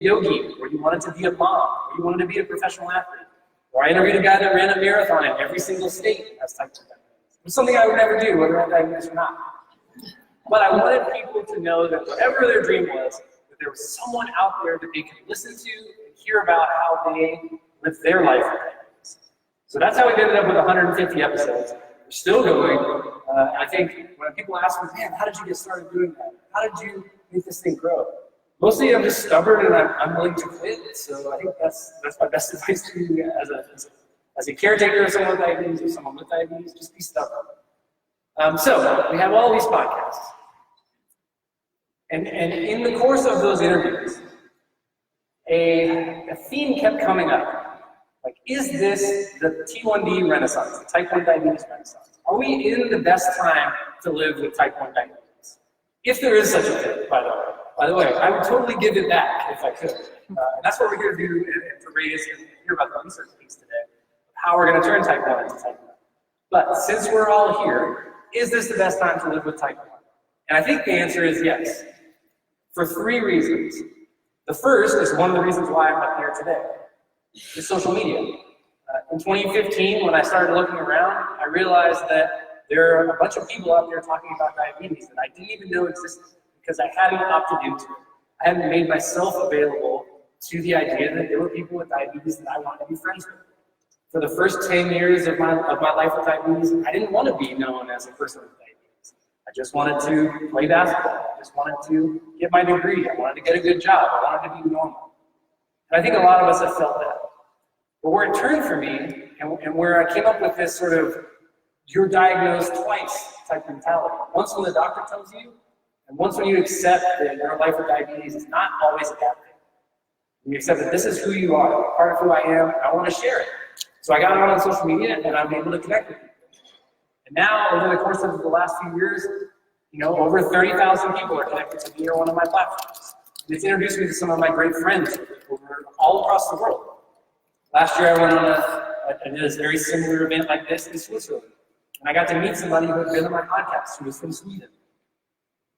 yogi, or you wanted to be a mom, or you wanted to be a professional athlete. Or I interviewed a guy that ran a marathon in every single state as type 2 diabetes. It was something I would never do, whether I had diabetes or not. But I wanted people to know that whatever their dream was, that there was someone out there that they could listen to and hear about how they lived their life with diabetes. So that's how we ended up with 150 episodes. We're still going. I think when people ask me, man, how did you get started doing that? How did you make this thing grow? Mostly I'm just stubborn and I'm willing to quit. So I think that's my best advice to you as a caretaker of someone with diabetes or someone with diabetes, just be stubborn. So we have all these podcasts. And in the course of those interviews, a theme kept coming up. Like, is this the T1D renaissance, the type 1 diabetes renaissance? Are we in the best time to live with type 1 diabetes? If there is such a thing, by the way. By the way, I would totally give it back if I could. And that's what we're here to do and to raise and hear about the research piece today, how we're going to turn type 1 into type 1. But since we're all here, is this the best time to live with type 1? And I think the answer is yes, for 3 reasons. The first is one of the reasons why I'm up here today. Is social media. In 2015, when I started looking around, I realized that there are a bunch of people out there talking about diabetes that I didn't even know existed because I hadn't opted into it. I hadn't made myself available to the idea that there were people with diabetes that I wanted to be friends with. For the first 10 years of my life with diabetes, I didn't want to be known as a person with diabetes. I just wanted to play basketball. I just wanted to get my degree. I wanted to get a good job. I wanted to be normal. And I think a lot of us have felt that. But where it turned for me, and where I came up with this sort of you're diagnosed twice type mentality. Once when the doctor tells you, and once when you accept that your life with diabetes is not always a bad thing. You accept that this is who you are, part of who I am, and I want to share it. So I got on social media, and I'm able to connect with people. And now, over the course of the last few years, over 30,000 people are connected to me or one of my platforms. And it's introduced me to some of my great friends over all across the world. Last year, I went on a very similar event like this in Switzerland. And I got to meet somebody who had been on my podcast, who was from Sweden.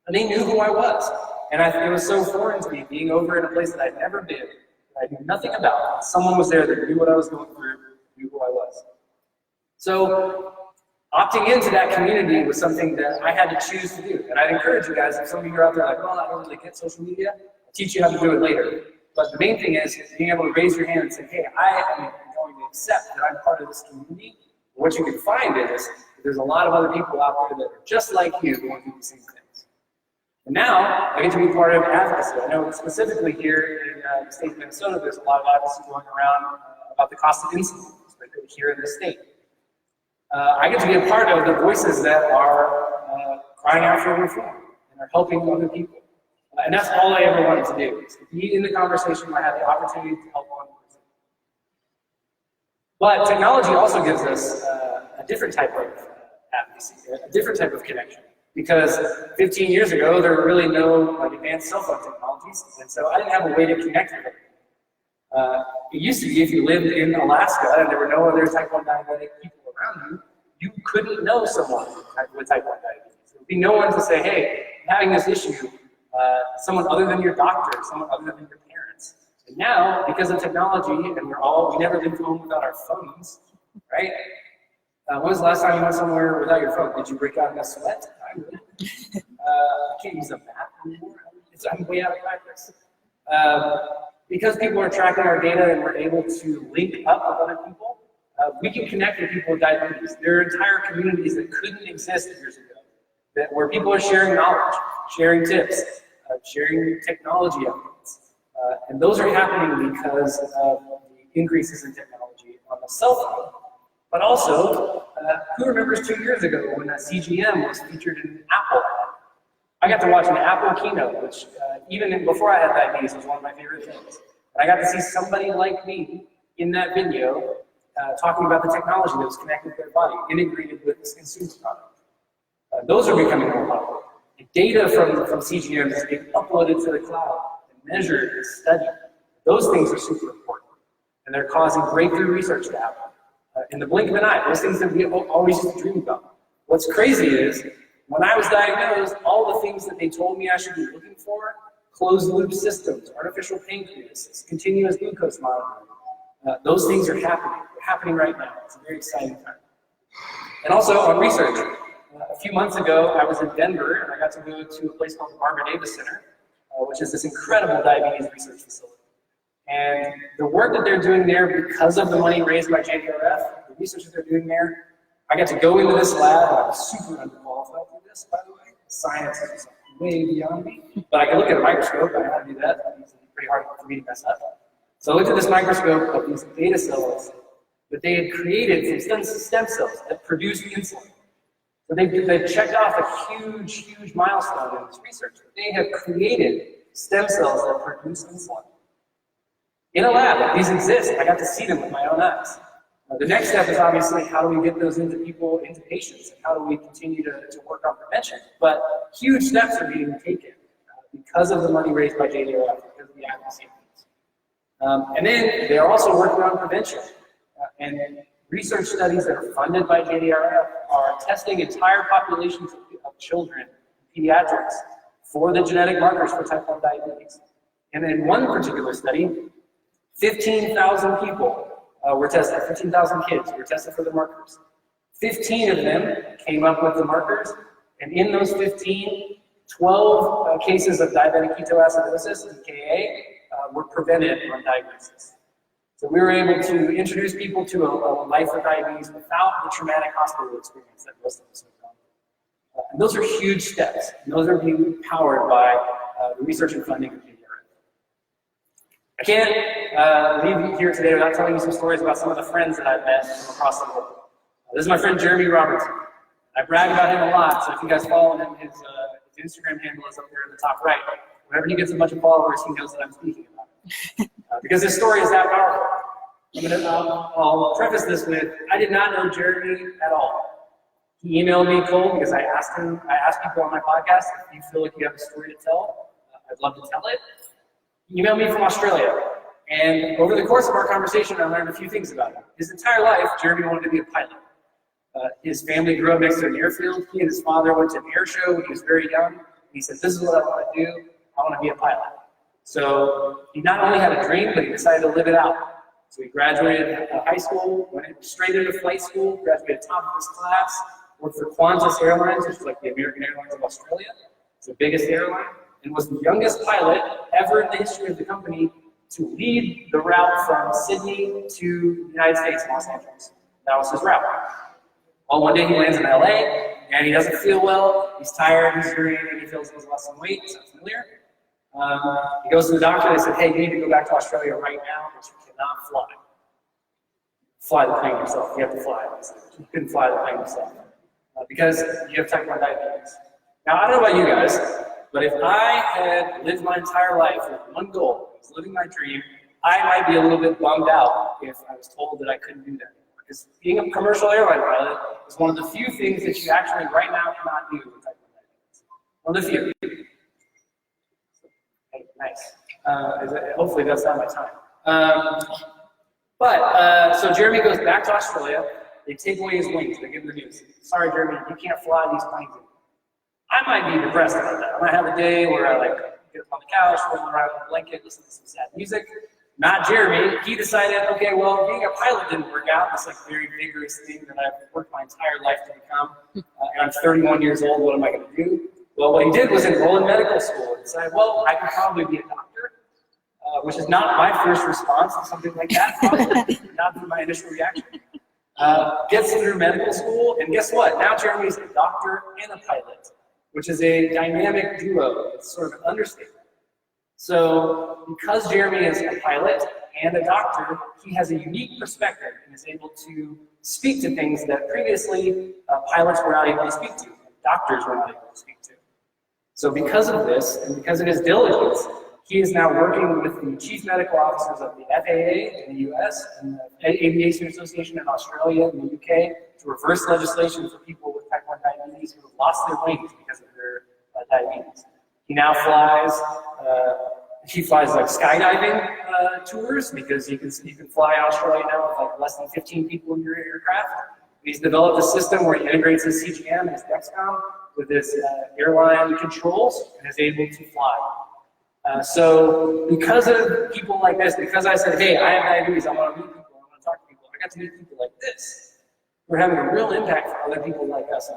And they knew who I was. And it was so foreign to me, being over in a place that I'd never been, that I knew nothing about. Someone was there that knew what I was going through, knew who I was. So, opting into that community was something that I had to choose to do. And I'd encourage you guys, if some of you are out there like, well, I don't really get social media, I'll teach you how to do it later. But the main thing is being able to raise your hand and say, hey, I am going to accept that I'm part of this community. What you can find is that there's a lot of other people out there that are just like you going through the same things. And now, I get to be part of advocacy. I know specifically here in the state of Minnesota, there's a lot of advocacy going around about the cost of insulin, especially here in this state. I get to be a part of the voices that are crying out for reform and are helping other people. And that's all I ever wanted to do, is to be in the conversation where I had the opportunity to help one person. But technology also gives us a different type of advocacy, a different type of connection. Because 15 years ago, there were really no advanced cell phone technologies, and so I didn't have a way to connect with them. It used to be if you lived in Alaska and there were no other type 1 diabetic people around you, you couldn't know someone with type 1 diabetes. There would be no one to say, hey, I'm having this issue. Someone other than your doctor, someone other than your parents. And now, because of technology, and we never leave home without our phones, right? When was the last time you went somewhere without your phone? Did you break out in a sweat? I would. I can't use a map anymore. I'm way out of practice. Because people are tracking our data and we're able to link up with other people, we can connect with people with diabetes. There are entire communities that couldn't exist years ago, where people are sharing knowledge, sharing tips, sharing technology updates. And those are happening because of the increases in technology on the cell phone. But also, who remembers 2 years ago when CGM was featured in an Apple ad? I got to watch an Apple Keynote, which even before I had diabetes was one of my favorite things. And I got to see somebody like me in that video talking about the technology that was connected to their body, integrated with this consumer product. Those are becoming more popular. The data from CGM is being uploaded to the cloud and measured and studied. Those things are super important. And they're causing breakthrough research to happen. In the blink of an eye, those things that we always used to dream about. What's crazy is, when I was diagnosed, all the things that they told me I should be looking for closed-loop systems, artificial pancreas, continuous glucose monitoring. Those things are happening. They're happening right now. It's a very exciting time. And also on research. A few months ago, I was in Denver, and I got to go to a place called the Barbara Davis Center, which is this incredible diabetes research facility. And the work that they're doing there, because of the money raised by JDRF, the research that they're doing there, I got to go into this lab, and I was super underqualified for this, by the way. Science is way beyond me. But I could look at a microscope, I know how to do that. It's pretty hard for me to mess up. So I looked at this microscope of these beta cells that they had created from stem cells that produced insulin. So they checked off a huge milestone in this research. They have created stem cells that produce insulin. In a lab, these exist. I got to see them with my own eyes. The next step is obviously how do we get those into patients, and how do we continue to work on prevention? But huge steps are being taken because of the money raised by JDRF, because of the advocacy of these. And then they're also working on prevention. And research studies that are funded by JDRF are testing entire populations of children, pediatrics, for the genetic markers for type 1 diabetes. And in one particular study, 15,000 people were tested, 15,000 kids were tested for the markers. 15 of them came up with the markers, and in those 15, 12 cases of diabetic ketoacidosis, DKA, were prevented on diagnosis. So we were able to introduce people to a life with diabetes without the traumatic hospital experience that most of us have gone. And those are huge steps, and those are being powered by the research and funding of JDRF. I can't leave you here today without telling you some stories about some of the friends that I've met from across the world. This is my friend Jeremy Robertson. I brag about him a lot, so if you guys follow him, his Instagram handle is up there in the top right. Whenever he gets a bunch of followers, he knows that I'm speaking about him. Because his story is that powerful. I'll preface this with, I did not know Jeremy at all. He emailed me cold because I asked people on my podcast, if you feel like you have a story to tell, I'd love to tell it. He emailed me from Australia. And over the course of our conversation, I learned a few things about him. His entire life, Jeremy wanted to be a pilot. His family grew up next to an airfield. He and his father went to an air show when he was very young. He said, this is what I want to do. I want to be a pilot. So he not only had a dream, but he decided to live it out. So he graduated high school, went straight into flight school, graduated top of his class, worked for Qantas Airlines, which is like the American Airlines of Australia. It's the biggest airline, and was the youngest pilot ever in the history of the company to lead the route from Sydney to the United States, Los Angeles. That was his route. Well, one day he lands in LA, and he doesn't feel well. He's tired, he's urinating, he feels he's lost some weight. Sounds familiar? He goes to the doctor. They said, hey, you need to go back to Australia right now, but you cannot fly. Fly the plane yourself. You have to fly. You couldn't fly the plane yourself because you have type 1 diabetes. Now, I don't know about you guys, but if I had lived my entire life with one goal, was living my dream, I might be a little bit bummed out if I was told that I couldn't do that. Because being a commercial airline pilot is one of the few things that you actually right now cannot do with type 1 diabetes. One of the few. Hey, nice. Hopefully that's not my time. So Jeremy goes back to Australia. They take away his wings. They give him the news. Sorry, Jeremy, you can't fly these planes anymore. I might be depressed about that. I might have a day where I get up on the couch, roll around in a blanket, listen to some sad music. Not Jeremy. He decided, okay, well, being a pilot didn't work out. This very vigorous thing that I've worked my entire life to become. And I'm 31 years old. What am I going to do? Well, what he did was enroll in medical school and decided, well, I could probably be a doctor, which is not my first response to something like that. Probably not my initial reaction. Gets through medical school, and guess what? Now Jeremy's a doctor and a pilot, which is a dynamic duo. It's sort of an understatement. So because Jeremy is a pilot and a doctor, he has a unique perspective and is able to speak to things that previously pilots were not able to speak to, and doctors were not able to speak to. So because of this, and because of his diligence, he is now working with the chief medical officers of the FAA in the US and the Aviation Association in Australia and the UK to reverse legislation for people with type 1 diabetes who have lost their wings because of their diabetes. He now flies, like skydiving tours because you can fly Australia now with like less than 15 people in your aircraft. He's developed a system where he integrates his CGM and his Dexcom with his airline controls and is able to fly. So because of people like this, because I said, hey, I have diabetes, I want to meet people, I want to talk to people, I got to meet people like this. We're having a real impact for other people like us.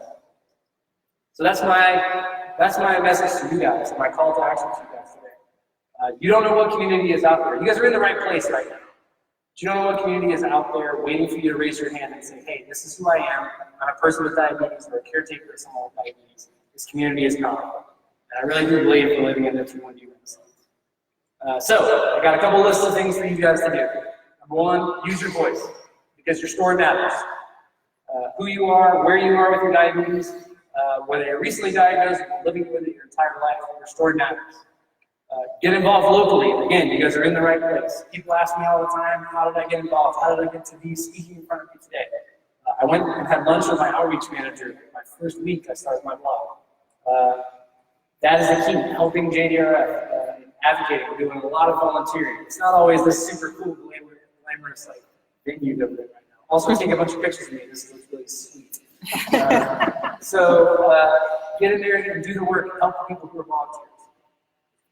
So that's my message to you guys, and my call to action to you guys today. You don't know what community is out there. You guys are in the right place right now. But you don't know what community is out there waiting for you to raise your hand and say, hey, this is who I am. I'm a person with diabetes or a caretaker of someone with diabetes. This community is powerful. And I really do believe we're living in the T1D Renaissance. So I got a couple lists of things for you guys to do. Number one, use your voice, because your story matters. Who you are, where you are with your diabetes, whether you're recently diagnosed or living with it your entire life, your story matters. Get involved locally. Again, you guys are in the right place. People ask me all the time, how did I get involved? How did I get to be speaking in front of you today? I went and had lunch with my outreach manager. My first week, I started my blog. That is the key, helping JDRF, advocating, doing a lot of volunteering. It's not always this super cool, glamorous like venue that we're in right now. Also, take a bunch of pictures of me. This looks really sweet. So get in there and do the work, help people who are volunteers.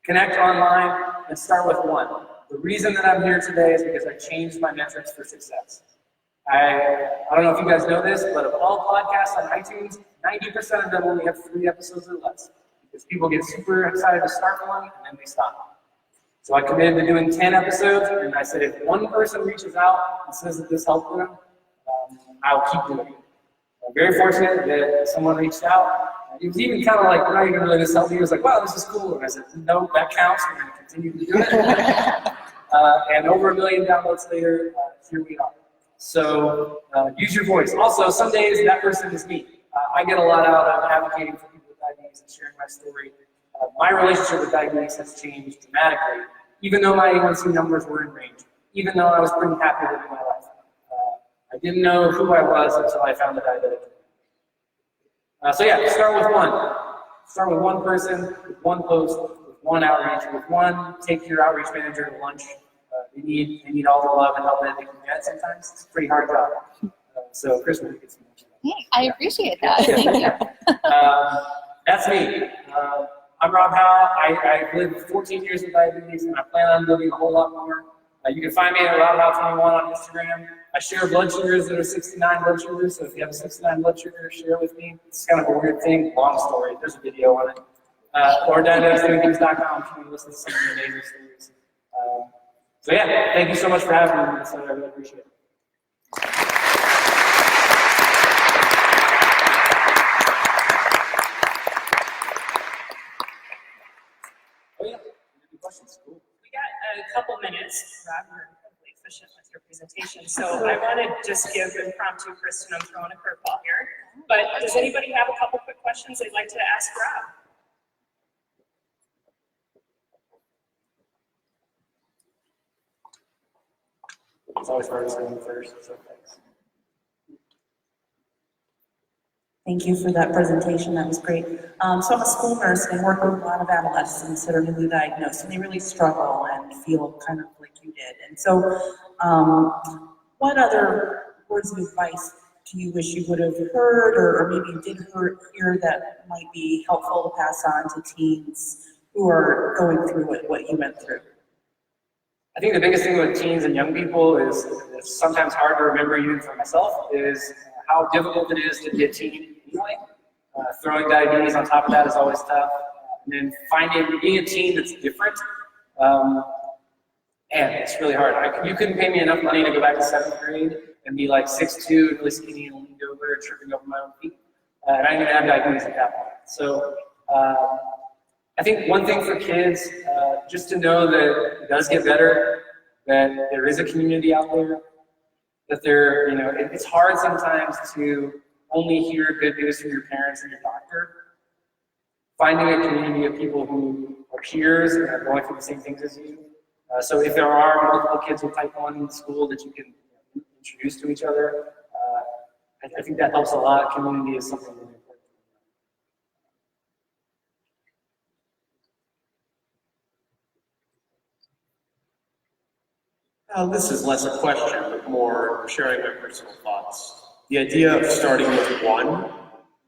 Connect online and start with one. The reason that I'm here today is because I changed my metrics for success. I don't know if you guys know this, but of all podcasts on iTunes, 90% of them only have 3 episodes or less. Because people get super excited to start one and then they stop. So I committed to doing 10 episodes, and I said if one person reaches out and says that this helped them, I'll keep doing it. I'm very fortunate that someone reached out. It was even kind of like, not even really this helped me. He was like, wow, this is cool. And I said, no, that counts. We're going to continue to do it. And over 1 million downloads later, here we are. So use your voice. Also, some days that person is me. I get a lot out of advocating for people with diabetes and sharing my story. My relationship with diabetes has changed dramatically, even though my A1C numbers were in range, even though I was pretty happy with my life. I didn't know who I was until I found the diabetic. So yeah, start with one. Start with one person, with one post, with one outreach, with one, take your outreach manager to lunch. They need all the love and help that they can get sometimes. It's a pretty hard job. So Chris will get some more. I appreciate that. Thank you. That's me. I'm Rob Howe. I lived 14 years with diabetes, and I plan on living a whole lot more. You can find me at RobHowe21 on Instagram. I share blood sugars that are 69 blood sugars, so if you have a 69 blood sugar, share with me. It's kind of a weird thing, long story. There's a video on it. Or diabeticsdoingthings.com if you listen to some of the amazing stories. So yeah, thank you so much for having me. I really appreciate it. Oh yeah, any questions? Cool. We got a couple minutes. Rob, you're incredibly efficient with your presentation. So I want to just give impromptu Kristen, I'm throwing a curveball here. But does anybody have a couple quick questions they'd like to ask Rob? It's always hard to say first, so thanks. Thank you for that presentation. That was great. So I'm a school nurse and I work with a lot of adolescents that are newly diagnosed, and they really struggle and feel kind of like you did. And so what other words of advice do you wish you would have heard, or maybe you did hear that might be helpful to pass on to teens who are going through what you went through? I think the biggest thing with teens and young people is, it's sometimes hard to remember even for myself, is how difficult it is to be a teen anyway. Throwing diabetes on top of that is always tough. And then being a teen that's different, and it's really hard. You couldn't pay me enough money to go back to 7th grade and be like 6'2", really skinny and leaned over, tripping over my own feet. And I didn't even have diabetes at that point. So I think one thing for kids, just to know that it does get better, that there is a community out there, that it's hard sometimes to only hear good news from your parents and your doctor. Finding a community of people who are peers and are going through the same things as you. So if there are multiple kids with type 1 in school that you can introduce to each other, I think that helps a lot. Community is something really important. This is less a question, but more sharing my personal thoughts. The idea of starting with one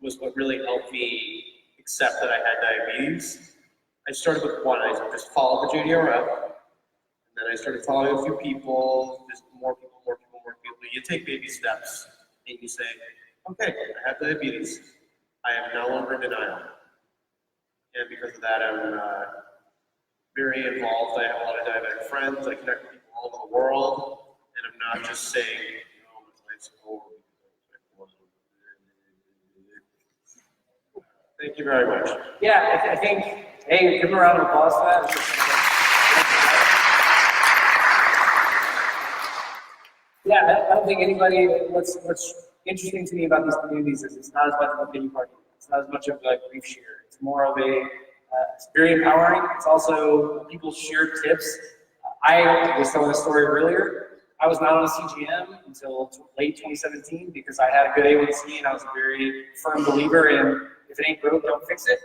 was what really helped me accept that I had diabetes. I started with one. I just followed the JDRF, and then I started following a few people, just more people. You take baby steps, and you say, okay, I have diabetes. I am no longer in denial. And because of that, I'm very involved. I have a lot of diabetic friends. I connect with people all over the world, and I'm not just saying, my life's over. Thank you very much. Yeah, I think, hey, give him a round of applause for that. Yeah, I don't think anybody, what's interesting to me about these communities is it's not as much of a pity party. It's not as much of a grief share. It's more of a, it's very empowering. It's also people share tips. I was telling a story earlier. I was not on a CGM until late 2017 because I had a good A1C and I was a very firm believer in if it ain't broke, don't fix it.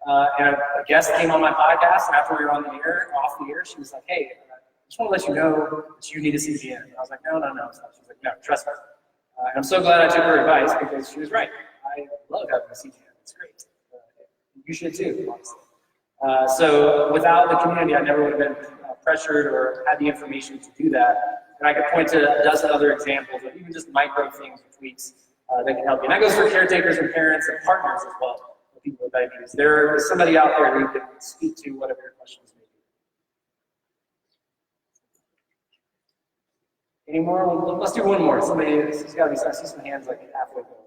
And a guest came on my podcast, and after we were on the air, off the air, she was like, hey, I just want to let you know that you need a CGM. And I was like, no. She's like, no, trust me. And I'm so glad I took her advice because she was right. I love having a CGM. It's great. You should too, honestly. So without the community, I never would have been pressured or had the information to do that. And I could point to a dozen other examples of even just micro things and tweaks that can help you. And that goes for caretakers and parents and partners as well, for people with diabetes. There is somebody out there who can speak to whatever your questions may be. Any more? Well, let's do one more. Somebody, there's got to be, I see some hands like halfway through.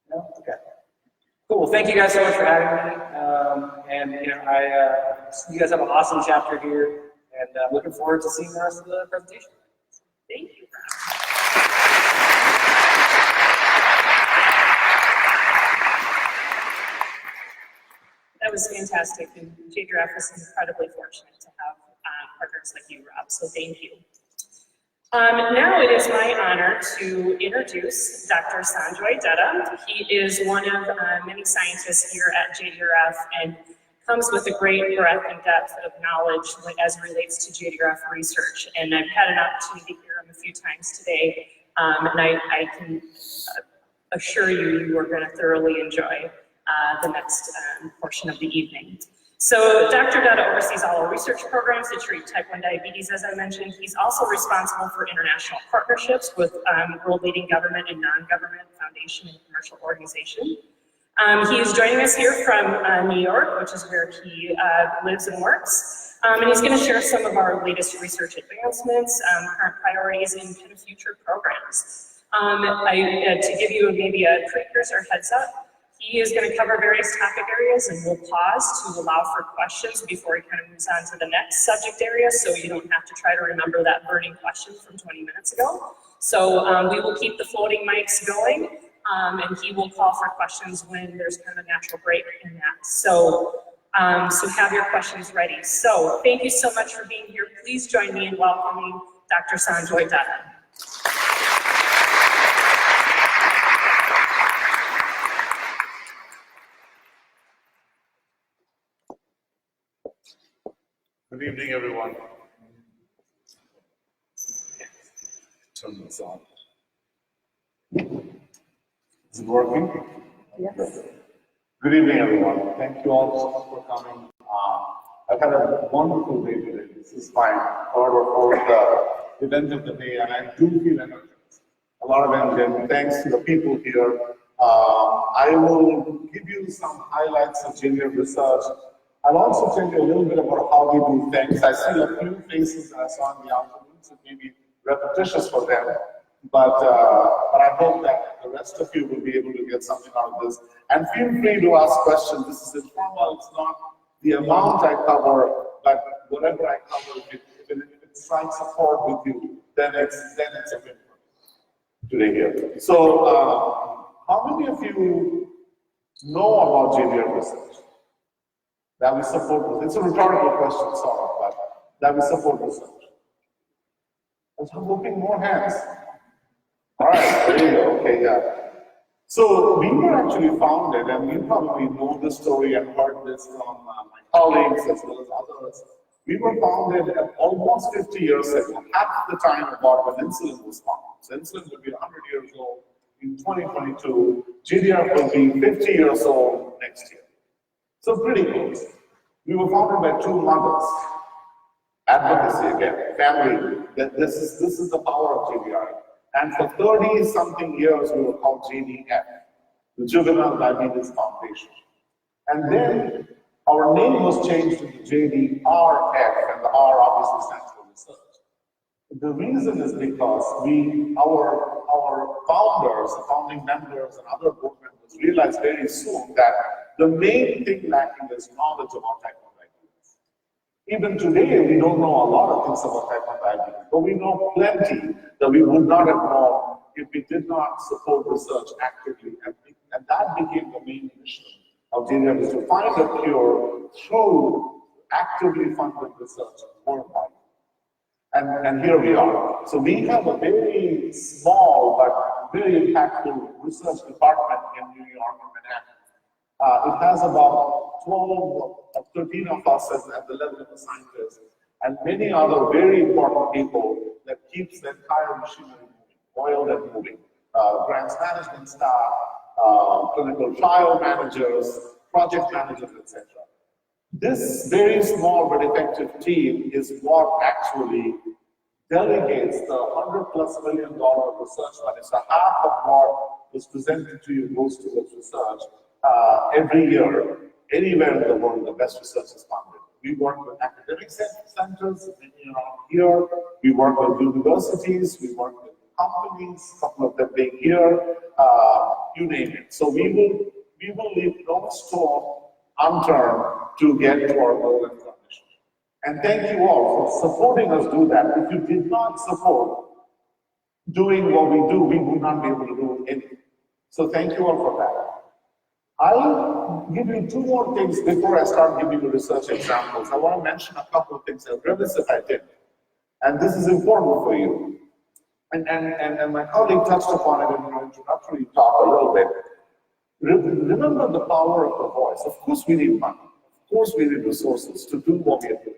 No? Okay. Cool. Well, thank you guys so much for having me. And you guys have an awesome chapter here, and looking forward to seeing the rest of the presentation. Thank you. That was fantastic, and JDRF is incredibly fortunate to have partners like you, Rob, so thank you. Now it is my honor to introduce Dr. Sanjoy Dutta. He is one of many scientists here at JDRF and comes with a great breadth and depth of knowledge as it relates to JDRF research. And I've had an opportunity to hear him a few times today, and I can assure you, you are going to thoroughly enjoy the next portion of the evening. So Dr. Dutta oversees all our research programs that treat type 1 diabetes, as I mentioned. He's also responsible for international partnerships with world-leading government and non-government foundation and commercial organization. He is joining us here from New York, which is where he lives and works. And he's going to share some of our latest research advancements, current priorities, and kind of future programs. To give you maybe a precursor heads up, he is going to cover various topic areas, and we'll pause to allow for questions before he kind of moves on to the next subject area, so you don't have to try to remember that burning question from 20 minutes ago. So we will keep the floating mics going, and he will call for questions when there's kind of a natural break in that. So have your questions ready. So thank you so much for being here. Please join me in welcoming Dr. Sanjoy Dutta. Good evening, everyone. Turn this on. Is it working? Yes. Good evening, everyone. Thank you all so much for coming. I've had a wonderful day today. This is my third or fourth event of the day, and I do feel energized. A lot of energy, and thanks to the people here. I will give you some highlights of JDRF research. I'll also tell you a little bit about how we do things. I see a few faces that I saw in the afternoon, so it may be repetitious for them, but I hope that the rest of you will be able to get something out of this. And feel free to ask questions. This is informal. It's not the amount I cover, but whatever I cover, if it strikes a chord with you, then it's a win today here. So, how many of you know about JDRF research? That we support. It's a rhetorical question, sorry, but that we support research. I'm hoping more hands. All right, there you go. Okay, yeah. So we were actually founded, and you probably know this story and heard this from my colleagues as well as others. We were founded almost 50 years ago, half the time about when insulin was founded. So insulin will be 100 years old in 2022. JDRF will be 50 years old next year. So pretty close. We were founded by two mothers. Advocacy again, family. This is the power of JDRF. And for 30-something years, we were called JDF, the Juvenile Diabetes Foundation. And then our name was changed to the JDRF, and the R obviously stands for research. The reason is because our founders, the founding members, and other board members realized very soon that the main thing lacking is knowledge about type 1 diabetes. Even today, we don't know a lot of things about type 1 diabetes, but we know plenty that we would not have known if we did not support research actively. And that became the main mission of JDRF, is to find a cure through actively funded research worldwide. And here we are. So we have a very small but very impactful research department in New York and Manhattan. It has about 12 or 13 of us at the level of the scientists, and many other very important people that keeps the entire machinery moving, oiled and moving. Grants management staff, clinical trial managers, project managers, etc. This very small but effective team is what actually delegates the $100+ million research money. So half of what is presented to you goes towards research every year, anywhere in the world. The best research is funded. We work with academic centers, many around here. We work with universities. We work with companies, a couple of them being here. You name it. So we will leave no stone unturned to get to our goal and mission. And thank you all for supporting us do that. If you did not support doing what we do, we would not be able to do anything. So thank you all for that. I'll give you two more things before I start giving you research examples. I want to mention a couple of things. I'd remiss if I did. And this is important for you. And my colleague touched upon it in her introductory talk a little bit. Remember the power of the voice. Of course we need money. Of course we need resources to do what we are doing.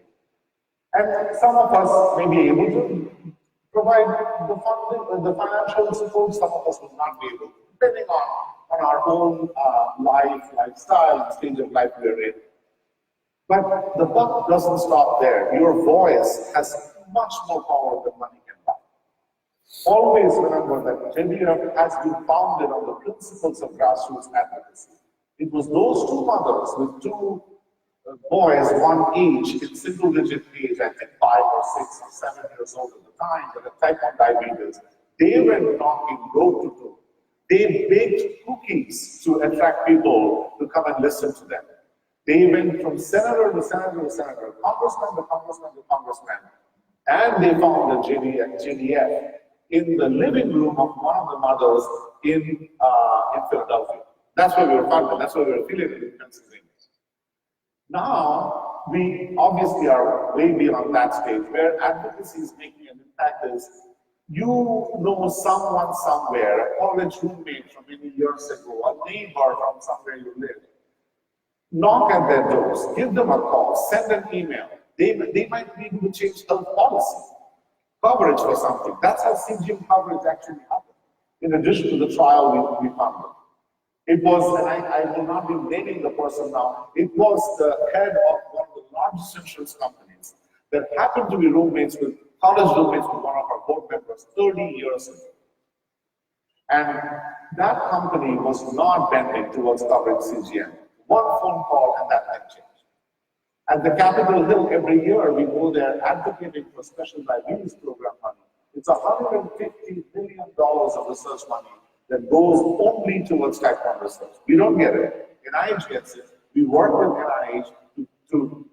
And some of us may be able to provide the funding, the financial support. Some of us will not be able to, depending on our own lifestyle, and stage of life we are in. But the buck doesn't stop there. Your voice has much more power than money can buy. Always remember that JDRF has been founded on the principles of grassroots advocacy. It was those two mothers with two boys, one each, in single-digit age, I think 5 or 6 or 7 years old at the time, but at type 1 diabetes, they were knocking door to door. They baked cookies to attract people to come and listen to them. They went from senator to senator to senator, congressman to congressman to congressman, and they founded JDF in the living room of one of the mothers in Philadelphia. That's where we were founded. That's where we were affiliated in Pennsylvania. Now, we obviously are way beyond that stage. Where advocacy is making an impact is, you know someone somewhere, a college roommate from many years ago, a neighbor from somewhere you live. Knock at their doors, give them a call, send an email. They might be able to change health policy, coverage for something. That's how CGM coverage actually happened. In addition to the trial we funded. It was, and I will not be naming the person now, it was the head of one of the largest insurance companies that happened to be college roommates with one of our board members 30 years ago. And that company was not bending towards covering CGM. One phone call and that had changed. At the Capitol Hill every year, we go there advocating for special diabetes program money. It's $150 million of research money that goes only towards type 1 research. We don't get it. NIH gets it. We work with NIH to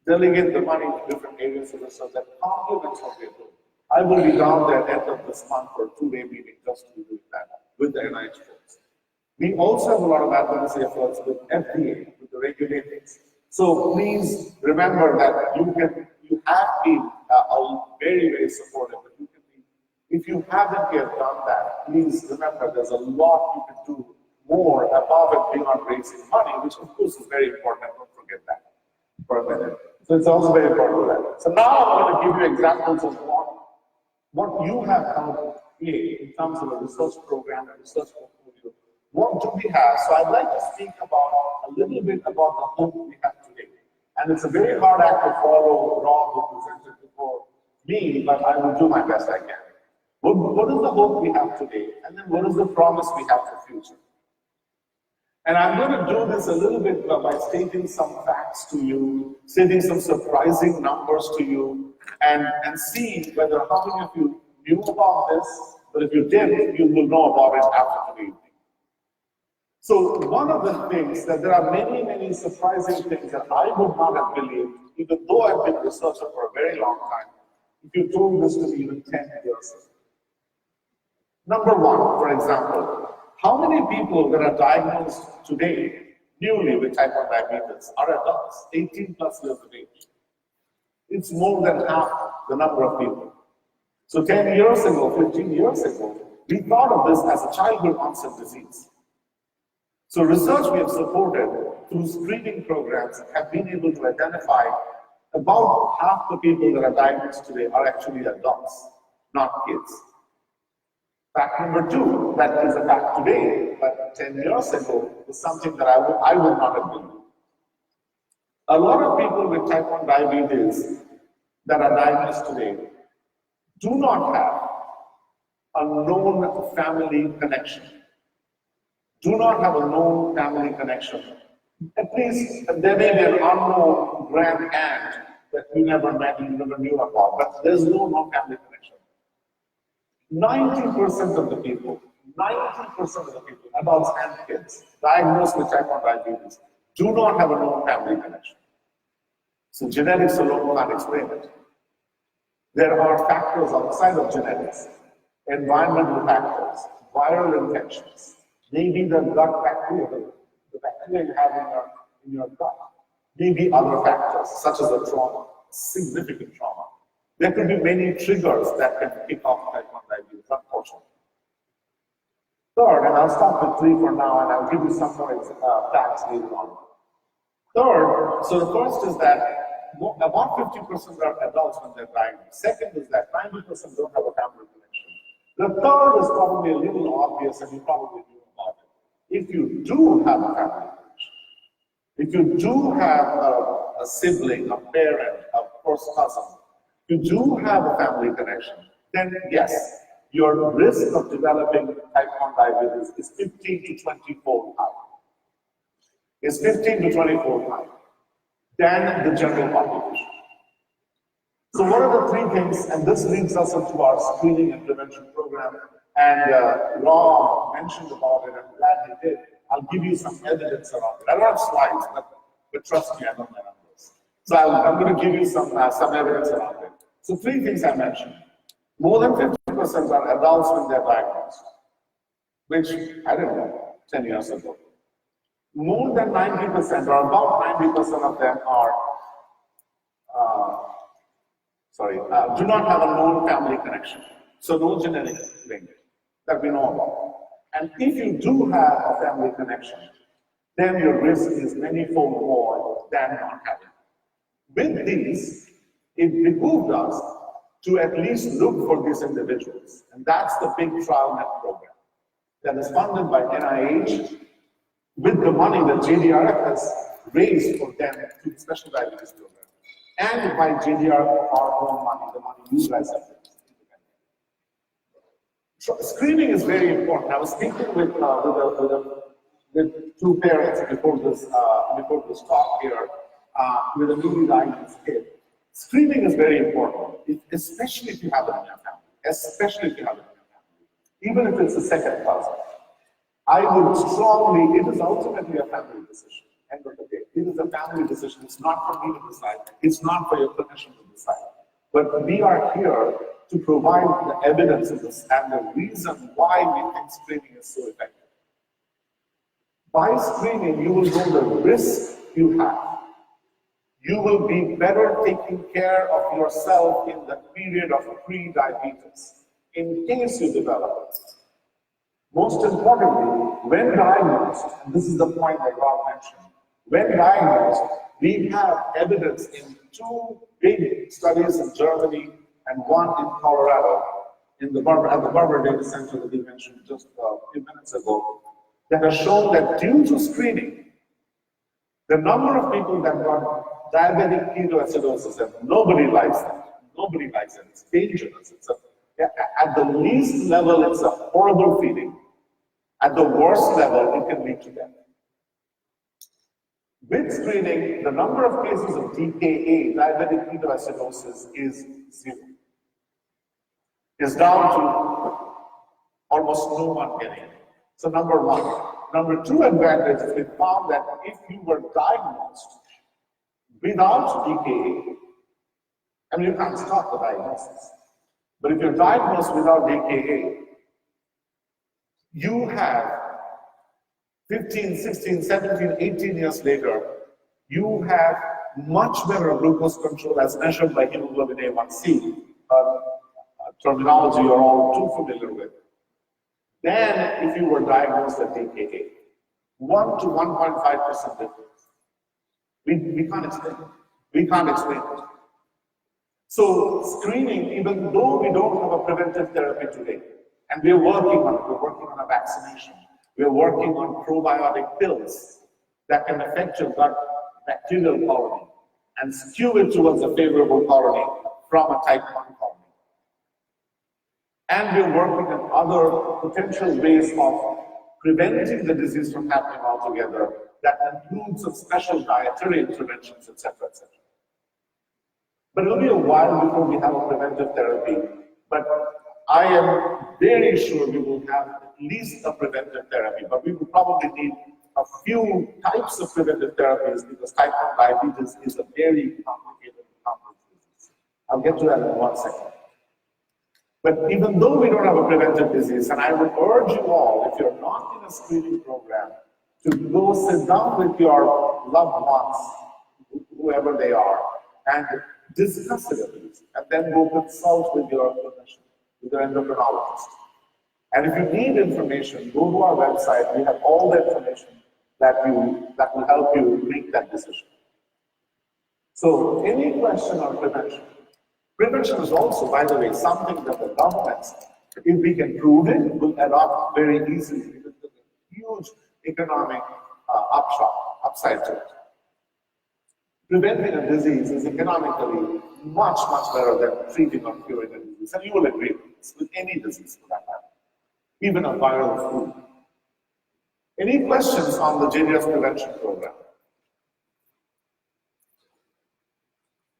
delegate the money to different areas of research that complements what we're doing. I will be down there at the end of this month for a 2-day meeting just to do that with the NIH folks. We also have a lot of advocacy efforts with FDA, with the regulators. So please remember that you have been very, very supportive. But you can be, if you haven't yet done that, please remember there's a lot you can do more above and beyond raising money, which of course is very important. Don't forget that for a minute. So it's also very important for that. So now I'm going to give you examples of what you have helped create in terms of a research program and research portfolio what do we have? So I'd like to speak about a little bit about the hope we have today. And it's a very hard act to follow. Rob, who presented before me, but I will do my best I can. What is the hope we have today? And then what is the promise we have for the future? And I'm going to do this a little bit by stating some facts to you, stating some surprising numbers to you, and see whether how many of you knew about this, but if you did, you will know about it after today evening. So one of the things that there are many, many surprising things that I would not have believed, even though I've been a researcher for a very long time, if you told this to me even 10 years ago. Number one, for example, how many people that are diagnosed today newly with type 1 diabetes are adults, 18 plus years of age? It's more than half the number of people. So 10 years ago, 15 years ago, we thought of this as a childhood onset disease. So research we have supported through screening programs have been able to identify about half the people that are diagnosed today are actually adults, not kids. Fact number two, that is a fact today, but 10 years ago is something that I would not have believed. A lot of people with type 1 diabetes that are diagnosed today do not have a known family connection. Do not have a known family connection. At least there may be an unknown grand aunt that you never met, you never knew about, but there's no known family connection. 90% of the people, adults and kids, diagnosed with type 1 diabetes, do not have a known family connection. So genetics alone can't explain it. There are factors outside of genetics, environmental factors, viral infections, maybe the gut bacteria, the bacteria you have in your gut, maybe other factors such as a trauma, significant trauma. There could be many triggers that can kick off type 1 diabetes, unfortunately. Third, and I'll stop with 3 for now, and I'll give you some more facts later on. Third, so the first is that about 50% are adults when they're diagnosed. Second is that 90% don't have a family connection. The third is probably a little obvious, and you probably knew about it. If you do have a family connection, if you do have a sibling, a parent, a first cousin, you do have a family connection, then yes, your risk of developing type 1 diabetes is 15 to 24 high. It's 15 to 24 high than the general population. So what are the 3 things, and this leads us into our screening and prevention program, and Rob mentioned about it, I'm glad he did. I'll give you some evidence around it. I don't have slides, but trust me, I know my numbers. So I'm going to give you some evidence around it. So 3 things I mentioned. More than 50% are adults when they're diagnosed, which I didn't know 10 years ago. More than 90%, or about 90% of them are, do not have a known family connection. So no genetic link that we know about. And if you do have a family connection, then your risk is many-fold more than not having. With these, it behooved us to at least look for these individuals. And that's the big TrialNet program that is funded by NIH with the money that JDRF has raised for them through the special diabetes program. And by JDRF, our own money, the money you guys have raised. So screening is very important. I was speaking with 2 parents before this talk here, with a newly diagnosed kid. Screening is very important, especially if you have it in your family. Especially if you have it in your family. Even if it's a second cousin. I would strongly, it is ultimately a family decision. End of the day. It is a family decision. It's not for me to decide. It's not for your clinician to decide. But we are here to provide the evidence of this and the reason why we think screening is so effective. By screening, you will know the risk you have. You will be better taking care of yourself in the period of pre-diabetes, in case you develop it. Most importantly, when diagnosed, and this is the point that Rob mentioned, when diagnosed, we have evidence in 2 big studies in Germany and 1 in Colorado, at the Barber Data Center that we mentioned just a few minutes ago, that has shown that due to screening, the number of people that got diabetic ketoacidosis, and nobody likes that. Nobody likes it. It's dangerous. At the least level, it's a horrible feeling. At the worst level, it can lead to death. With screening, the number of cases of DKA, diabetic ketoacidosis, is 0. It's down to almost no one getting it. So number one. Number two advantage is we found that if you were diagnosed without DKA, I mean, you can't stop the diagnosis, but if you're diagnosed without DKA, you have 15, 16, 17, 18 years later, you have much better glucose control as measured by hemoglobin A1C, terminology you're all too familiar with, than if you were diagnosed with DKA. 1 to 1.5% difference. We can't explain it. We can't explain it. So screening, even though we don't have a preventive therapy today, and we're working on it, we're working on a vaccination, we're working on probiotic pills that can affect your gut bacterial colony and skew it towards a favorable colony from a type 1 colony. And we're working on other potential ways of preventing the disease from happening altogether that includes some special dietary interventions, etc., etc. But it'll be a while before we have a preventive therapy. But I am very sure we will have at least a preventive therapy, but we will probably need a few types of preventive therapies because type 1 diabetes is a very complicated and complex disease. I'll get to that in 1 second. But even though we don't have a preventive disease, and I would urge you all, if you're not in a screening program, to go sit down with your loved ones, whoever they are, and discuss it at least, and then go consult with your clinician, with your endocrinologist. And if you need information, go to our website. We have all the information that will help you make that decision. So, any question on prevention? Prevention is also, by the way, something that the governments, if we can prove it, will adopt very easily because there's a huge economic upside to it. Preventing a disease is economically much, much better than treating or curing a disease. And you will agree with this, with any disease for that matter, even a viral flu. Any questions on the JDRF prevention program?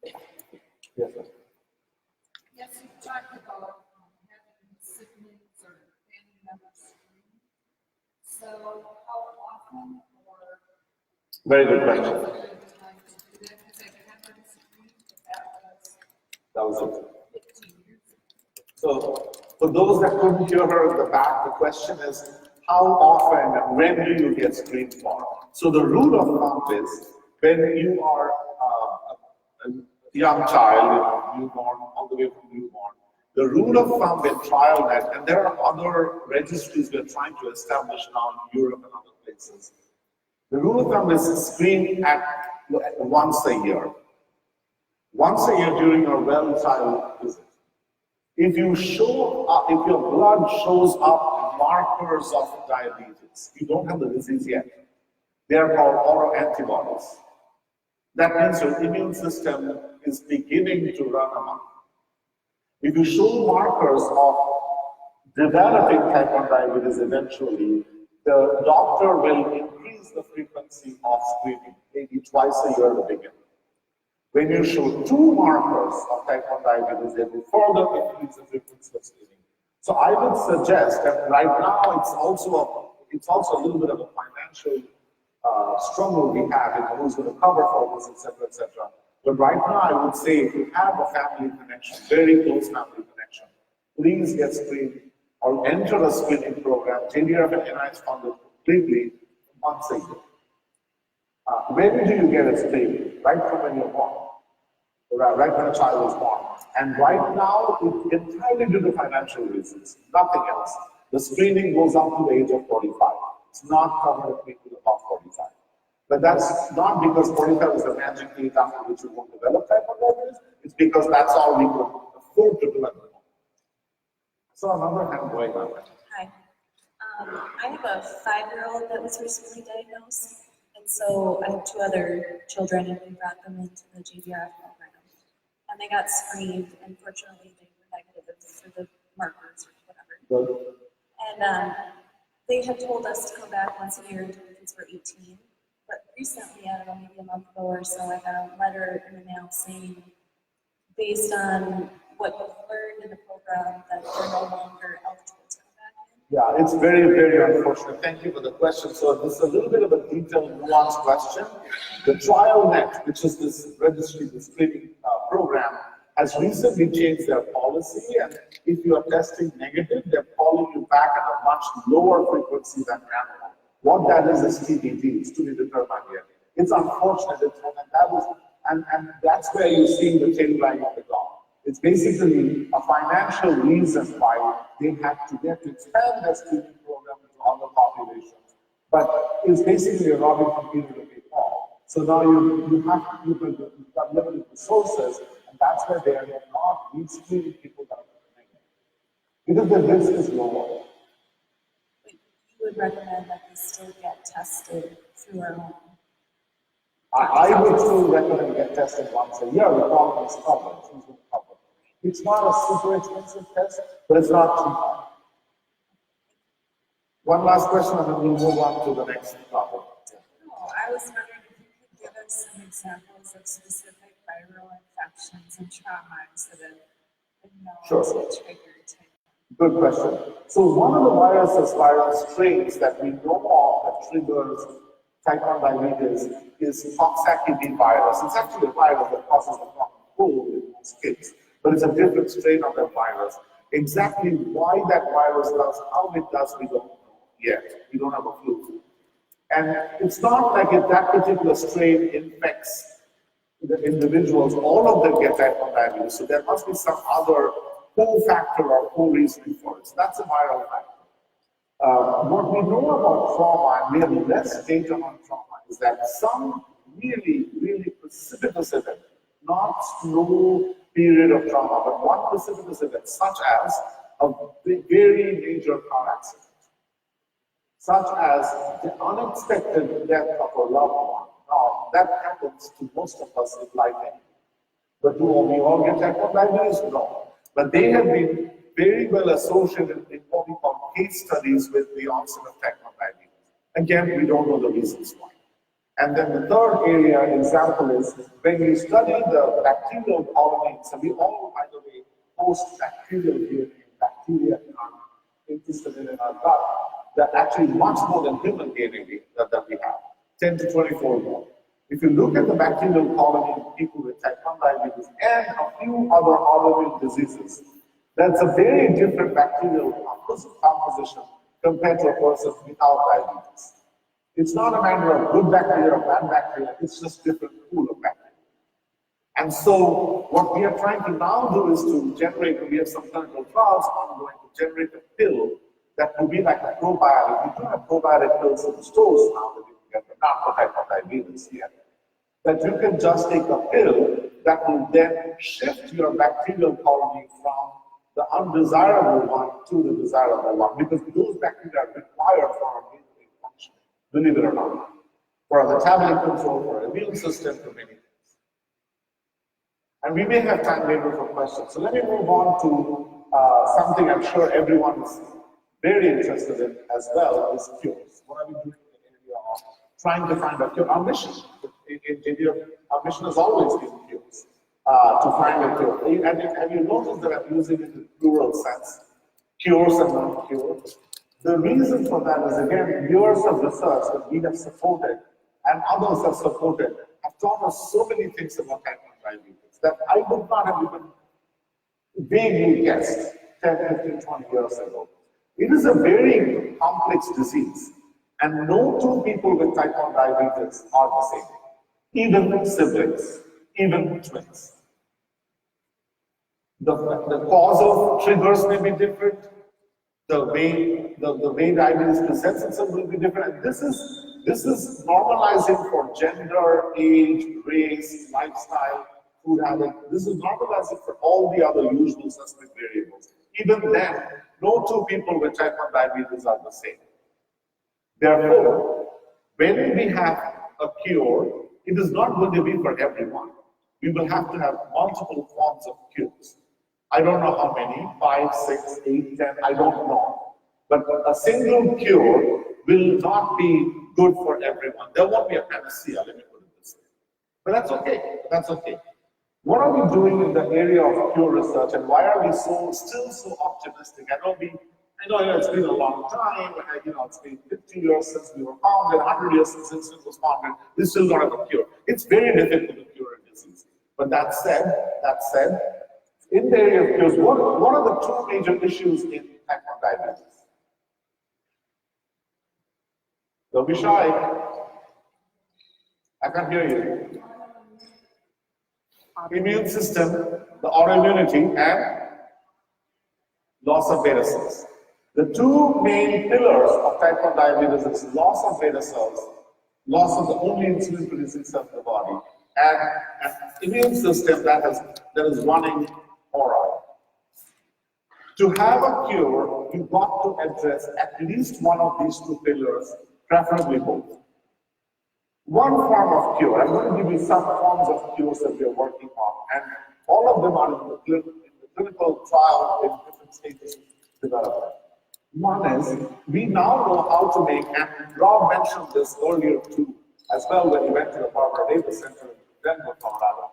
Yes, sir. Yes, you talked about having siblings or family members screen. So how often or? Very good question. When is a good time to do that? Because I remember the screen, but that was That was it. 15 years ago. So, for those that couldn't hear her at the back, the question is, how often and when do you get screened for? So the rule of thumb is, when you are a young child, newborn, all the way from newborn, the rule of thumb with TrialNet, and there are other registries we're trying to establish now in Europe and other places. The rule of thumb is screen at once a year. Once a year during your well-child visit. If you show up, if your blood shows up markers of diabetes, you don't have the disease yet. They are called autoantibodies. That means your immune system is beginning to run amok. If you show markers of developing type 1 diabetes eventually, the doctor will increase the frequency of screening, maybe twice a year to begin. When you show 2 markers of type 1 diabetes, they will further increase the frequency of screening. So I would suggest that right now it's also a little bit of a financial struggle we have in who's going to cover for this, etc., etc. But right now I would say if you have a family connection, very close family connection, please get screened or enter a screening program. JDRF and NIH funded completely once a year. When do you get it screened? Right from when you're born. Right when a child is born. And right now, it's entirely due to financial reasons, nothing else. The screening goes up to the age of 45. It's not covered if people above 45. But that's not because 45 is the magic age after which you won't develop type 1 diabetes. It's because that's all we could afford to do at the moment. So another hand going on. Hi. I have a 5-year-old that was recently diagnosed, and so I have 2 other children, and we brought them into the JDRF program. And they got screened, and fortunately they were negative for the markers or whatever. Good. And they had told us to come back once a year until the kids were 18. But recently, I don't know, maybe a month ago or so, I got a letter in the mail saying, based on what you've learned in the program, that they're no longer eligible to come back in. Yeah, it's very, very unfortunate. Thank you for the question. So this is a little bit of a detailed, nuanced question. The TrialNet, which is this registry, this screening program, has recently changed their policy, and if you are testing negative, they're calling you back at a much lower frequency than normal. What that is TBD, it's to be determined yet. It's unfortunate, and that's where you see the tail line of the dog. It's basically a financial reason why they had to expand their screening program into other populations. But it's basically a robbing from Peter to pay Paul. So now you've got limited resources, and that's where they are not screening people that are negative. Because the risk is lower. But you would recommend that they still get tested through our own. I would still recommend get tested once a year. The problem is covered. It's not a super expensive test, but it's not too hard. One last question, and then we'll move on to the next topic. I was wondering if you could give us some examples of specific viral infections and traumas that have been known Sure. to trigger type 1. Good question. So one of the viral strains that we know of that triggers type 1 diabetes is Coxsackie virus. It's actually a virus that causes the common cold in most kids, but it's a different strain of that virus. Exactly why that virus does, how it does, we don't know yet. We don't have a clue. And it's not like if that particular strain infects the individuals, all of them get type 1 diabetes. So there must be some other co-factor or co-reasoning for it. So that's a viral factor. What we know about trauma, and we have less data on trauma, is that some really, really precipitous event, not slow period of trauma, but one precipitous event, such as a very major car accident, such as the unexpected death of a loved one. Now, that happens to most of us in life anyway. But do we all get type 1 diabetes? No. But they have been very well associated in what we call case studies with the onset of type 1 diabetes. Again, we don't know the reasons why. And then the third area example is when we study the bacterial colonies, and we all, by the way, host bacterial DNA, bacteria in our intestine and in our gut, that actually much more than human DNA that we have, 10 to 24 more. If you look at the bacterial colony in people with type 1 diabetes and a few other autoimmune diseases, that's a very different bacterial composition compared to a person without diabetes. It's not a matter of good bacteria or bad bacteria, it's just different pool of bacteria. And so what we are trying to now do is to generate, we have some clinical trials ongoing to generate a pill that will be like a probiotic. We do have probiotic pills in the stores now that you can get, but not for type 1 diabetes yet. That you can just take a pill that will then shift your bacterial colony from the undesirable one to the desirable one, because those bacteria are required for our day-to-day functioning, believe it or not, for the metabolic control, for our immune system, for many things. And we may have time later for questions. So let me move on to something I'm sure everyone is very interested in as well, is cures. What are we doing in the area of trying to find a cure? Our mission in JDRF, our mission has always been cures. To find a cure. Have you noticed that I'm using it in plural sense? Cures and non-cures. The reason for that is, again, years of research that we have supported and others have supported have taught us so many things about type 1 diabetes that I would not have even vaguely guessed 10, 15, 20 years ago. It is a very complex disease, and no two people with type 1 diabetes are the same, even siblings, even twins. The cause of triggers may be different, the way diabetes presents itself will be different. This is normalizing for gender, age, race, lifestyle, food habit. This is normalizing for all the other usual suspect variables. Even then, no two people with type 1 diabetes are the same. Therefore, when we have a cure, it is not going to be for everyone. We will have to have multiple forms of cures. I don't know how many, 5, 6, 8, 10, I don't know. But a single cure will not be good for everyone. There won't be a panacea, let me put it this way. But that's okay, that's okay. What are we doing in the area of cure research, and why are we still so optimistic? I know it's been a long time, it's been 50 years since we were founded, 100 years since it was founded, we still don't have a cure. It's very difficult to cure a disease. But that said, in the area of cures, what are the two major issues in type 1 diabetes? Don't be shy. I can't hear you. Immune system, the autoimmunity, and loss of beta cells. The two main pillars of type 1 diabetes is loss of beta cells, loss of the only insulin producing cell in the body, and an immune system that is running awry. To have a cure, you've got to address at least one of these two pillars, preferably both. One form of cure, I'm going to give you some forms of cures that we are working on, and all of them are in the clinical trial in different stages of development. One is, we now know how to make, and Rob mentioned this earlier too, as well when he went to the Barbara Davis Center in Denver, Colorado.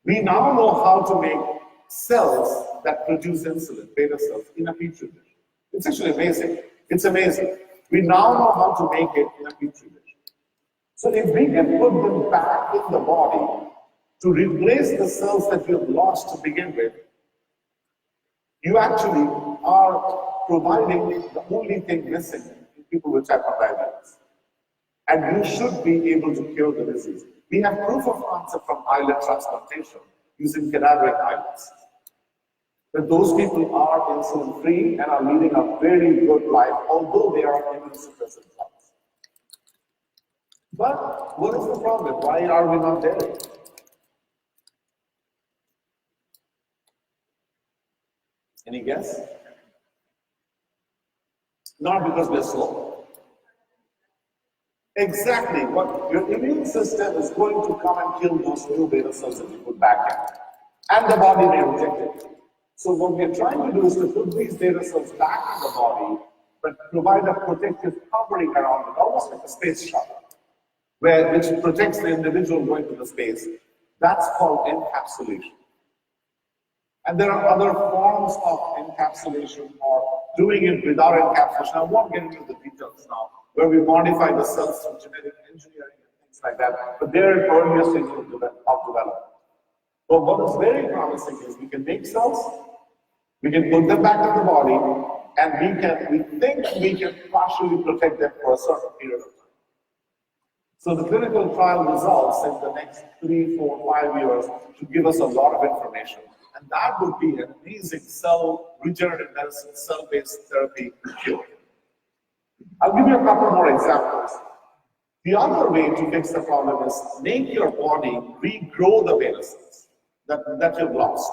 We now know how to make cells that produce insulin, beta cells, in a petri dish. It's actually amazing. It's amazing. We now know how to make it in a petri dish. So if we can put them back in the body to replace the cells that you have lost to begin with, you actually are providing the only thing missing in people with type 1 diabetes. And you should be able to cure the disease. We have proof of concept from islet transplantation using cadaveric islets. That those people are insulin free and are leading a very good life, although they are immunosuppressive drugs. But what is the problem? Why are we not there? Any guess? Not because we're slow. Exactly. What your immune system is going to come and kill those new beta cells that you put back in. And the body may reject it. So what we're trying to do is to put these beta cells back in the body, but provide a protective covering around it, almost like a space shuttle, which protects the individual going to the space. That's called encapsulation. And there are other forms of encapsulation or doing it without encapsulation. I won't get into the details now, where we modify the cells through genetic engineering and things like that, but they're in earlier stages of development. But what is very promising is we can make cells, we can put them back in the body, and we think we can partially protect them for a certain period of time. So the clinical trial results in the next 3, 4, 5 years should give us a lot of information. And that would be an amazing cell regenerative medicine, cell-based therapy cure. I'll give you a couple more examples. The other way to fix the problem is make your body regrow the beta cells that you've lost.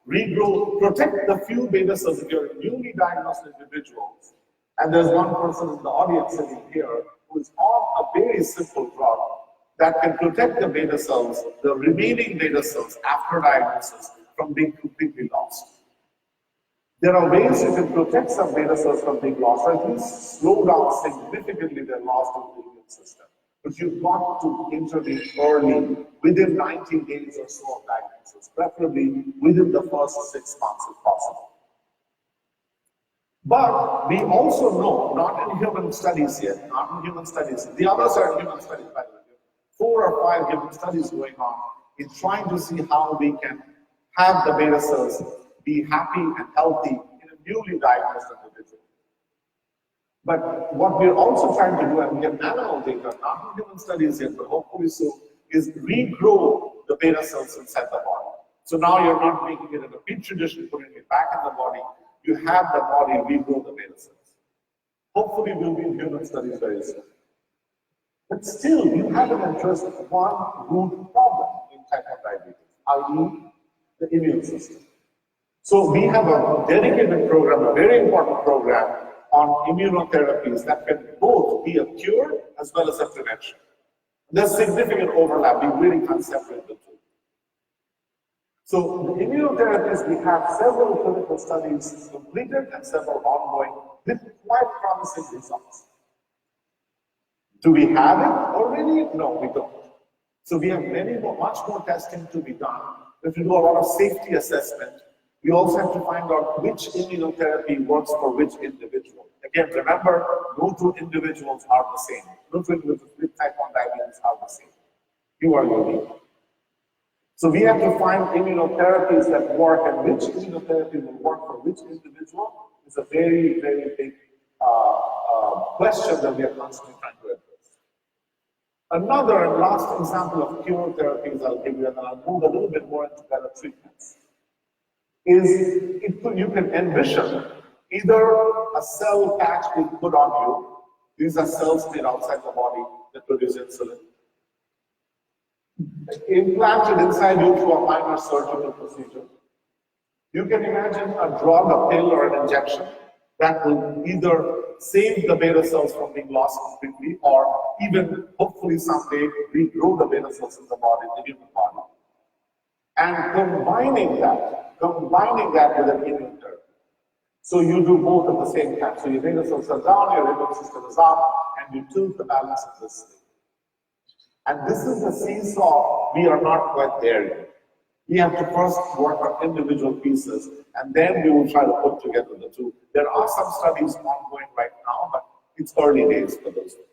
Regrow, protect the few beta cells if you're newly diagnosed individuals. And there's one person in the audience sitting here who is on a very simple drug that can protect the beta cells, the remaining beta cells after diagnosis, from being completely lost. There are ways you can protect some beta cells from being lost, or at least slow down significantly their loss to the immune system. But you've got to intervene early, within 90 days or so of diagnosis, preferably within the first 6 months if possible. But we also know, not in human studies yet, the others are in human studies, by the way. 4 or 5 human studies going on in trying to see how we can have the beta cells be happy and healthy in a newly diagnosed individual. But what we're also trying to do, and we have animal data, not in human studies yet, but hopefully so, is regrow the beta cells inside the body. So now you're not making it in a petri dish and putting it back in the body. You have the body regrow the beta cells. Hopefully we'll be in human studies very soon. But still, you haven't addressed one root problem in type 1 diabetes, i.e., the immune system. So we have a dedicated program, a very important program, on immunotherapies that can both be a cure as well as a prevention. There's significant overlap. We really can't separate the two. So the immunotherapies, we have several clinical studies completed and several ongoing with quite promising results. Do we have it already? No, we don't. So we have much more testing to be done. We have to do a lot of safety assessment. We also have to find out which immunotherapy works for which individual. Again, remember, no two individuals are the same. No two individuals with type 1 diabetes are the same. You are unique. So we have to find immunotherapies that work, and which immunotherapy will work for which individual is a very, very big question that we are constantly trying to address. Another and last example of cure therapies I'll give you, and then I'll move a little bit more into better treatments, is you can envision either a cell patch being put on you. These are cells made outside the body that produce insulin. Implanted inside you through a minor surgical procedure. You can imagine a drug, a pill, or an injection that will either save the beta cells from being lost completely, or even hopefully someday regrow the beta cells in the body, the human body. And combining that with an immune therapy. So you do both at the same time. So your beta cells are down, your immune system is up, and you tilt the balance of this thing. And this is the seesaw. We are not quite there yet. We have to first work on individual pieces, and then we will try to put together the two. There are some studies ongoing right now, but it's early days for those things.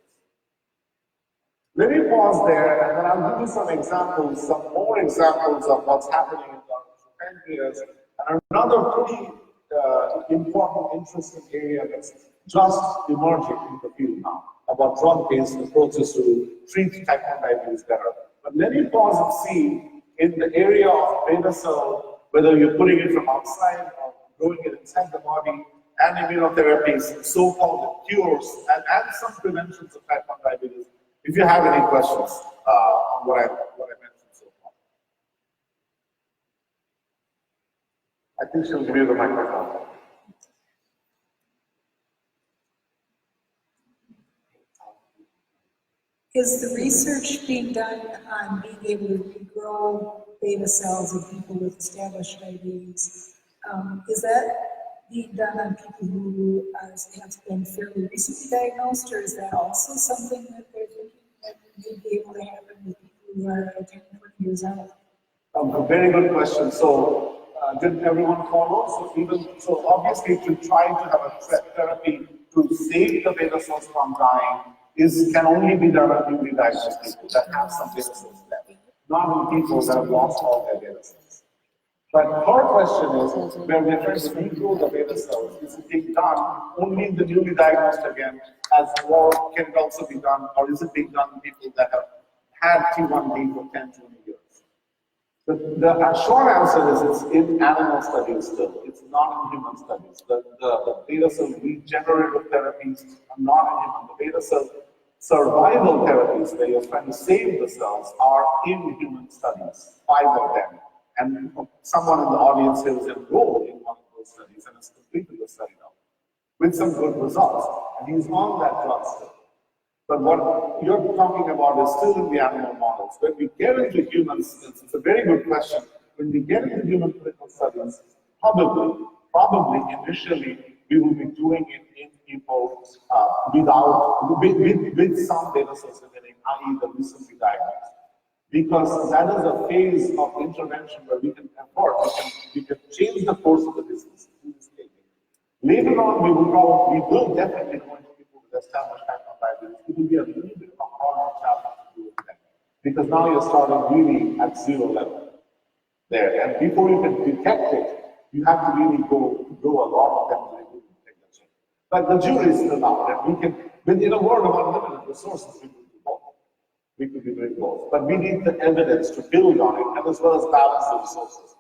Let me pause there, and then I'll give you some examples, some more examples of what's happening in the pancreas, and another pretty important, interesting area that's just emerging in the field now, about drug-based approaches to treat type 1 diabetes better. But let me pause and see, in the area of beta cell, whether you're putting it from outside or growing it inside the body, and immunotherapies, so-called cures, and some preventions of type 1 diabetes. If you have any questions on what I mentioned so far. I think she'll give you the microphone. Is the research being done on being able to regrow beta cells in people with established diabetes? Is that being done on people who have been fairly recently diagnosed, or is that also something that they're thinking that may be able to happen with people who are 10, 20 years old? A very good question. So, did everyone follow? So obviously, to try to have a therapy to save the beta cells from dying can only be done on newly diagnosed people that have some beta cells left, not in people that have lost all their beta cells. But her question is, where we're trying to regrow the beta cells, is it being done only in the newly diagnosed again, or can it also be done, or is it being done in people that have had T1D for 10, 20 years? The short answer is it's in animal studies still. It's not in human studies. The beta cell regenerative therapies are not in human. The beta cell survival therapies, where you're trying to save the cells, are in human studies, 5 of them. And someone in the audience here is enrolled in one of those studies and has completed the study now with some good results. And he's on that drug still. But what you're talking about is still in the animal models. When we get into humans, it's a very good question. When we get into human clinical studies, probably initially we will be doing it in people with some beta cells remaining, i.e. the recently diagnosed. Because that is a phase of intervention where we can change the course of the disease. Later on, we will definitely go into people with established type 1 diabetes. It will be a little bit of a harder challenge to do with them. Because now you're starting really at 0 level there. And before you can detect it, you have to really go a lot of them to really detect the change. But the jury is still out, and we can, within a world of unlimited resources, we could do both. We could be doing both. But we need the evidence to build on it, and as well as balance the resources.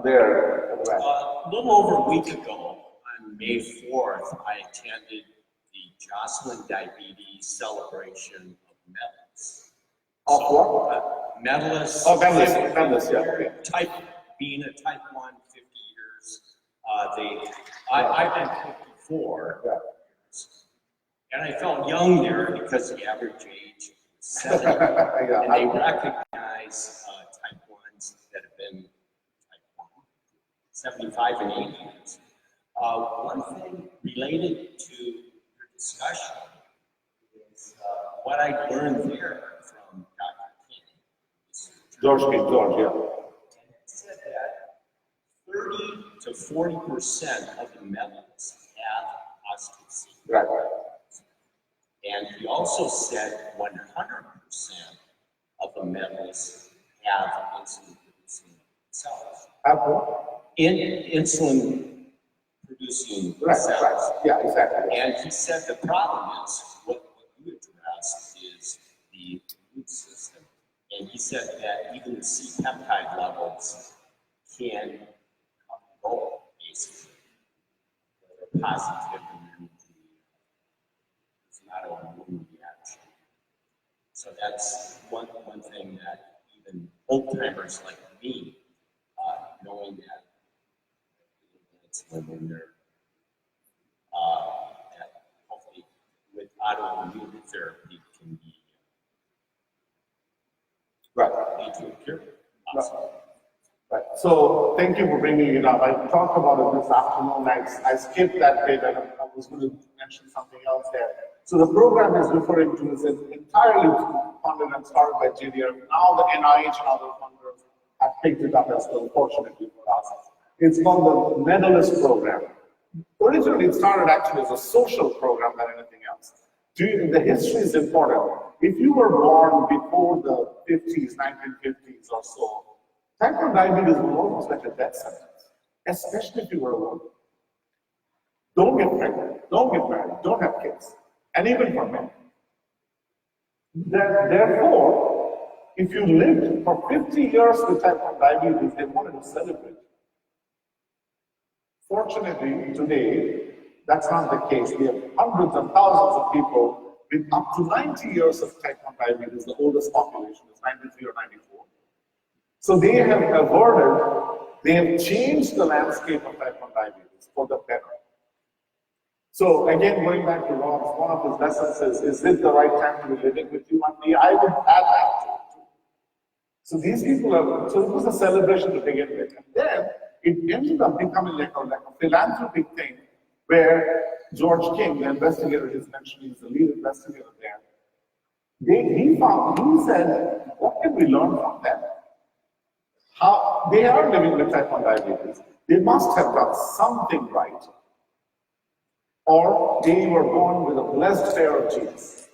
There, a little over a week ago, on May 4th, I attended the Jocelyn Diabetes celebration of medalists. Of what? Medalists. Oh, medalists, yeah. Being a type 1, 50 years, I've been 54, and I felt young there because the average age was 70. And they recognize type 1s that have been type 1, 75 and 80 years. One thing related to your discussion is what I learned there from Dr. King. George King, yeah. Said that 30 to 40% of the metals have osteopenia. Right. And he also said 100% of the metals have insulin producing cells. Insulin producing cells. Right. Yeah, exactly. And he said the problem is what you addressed is the immune system. And he said that even the C peptide levels can come and go, basically. They're positive and then it's not an immune reaction. So that's one thing that even old timers like me, knowing that it's in there, that hopefully with autoimmune therapy can be lead to a cure. Awesome. Right. So thank you for bringing it up. I talked about it this afternoon. I skipped that bit and I was going to mention something else there. So the program is referring to is entirely funded and started by JDRF. Now the NIH and other funders have picked it up as well, fortunately for us. It's called the Medalist Program. Originally, it started actually as a social program than anything else. The history is important. If you were born before the 50s, 1950s or so, type 1 diabetes was almost like a death sentence, especially if you were a woman. Don't get pregnant, don't get married, don't have kids, and even for men. Therefore, if you lived for 50 years with type 1 diabetes, they wanted to celebrate. Fortunately, today, that's not the case. We have hundreds and thousands of people with up to 90 years of type 1 diabetes. The oldest population is 93 or 94. So they have averted, they have changed the landscape of type 1 diabetes for the better. So again, going back to Rob's, one of his lessons is it the right time to be living with humanity? I would add that to it too. So these people so it was a celebration to begin with. And then it ended up becoming like a philanthropic thing where George King, the investigator he's mentioned, he's the lead investigator there. He said, what can we learn from them? How they are living with type 1 diabetes. They must have done something right. Or they were born with a blessed pair of genes.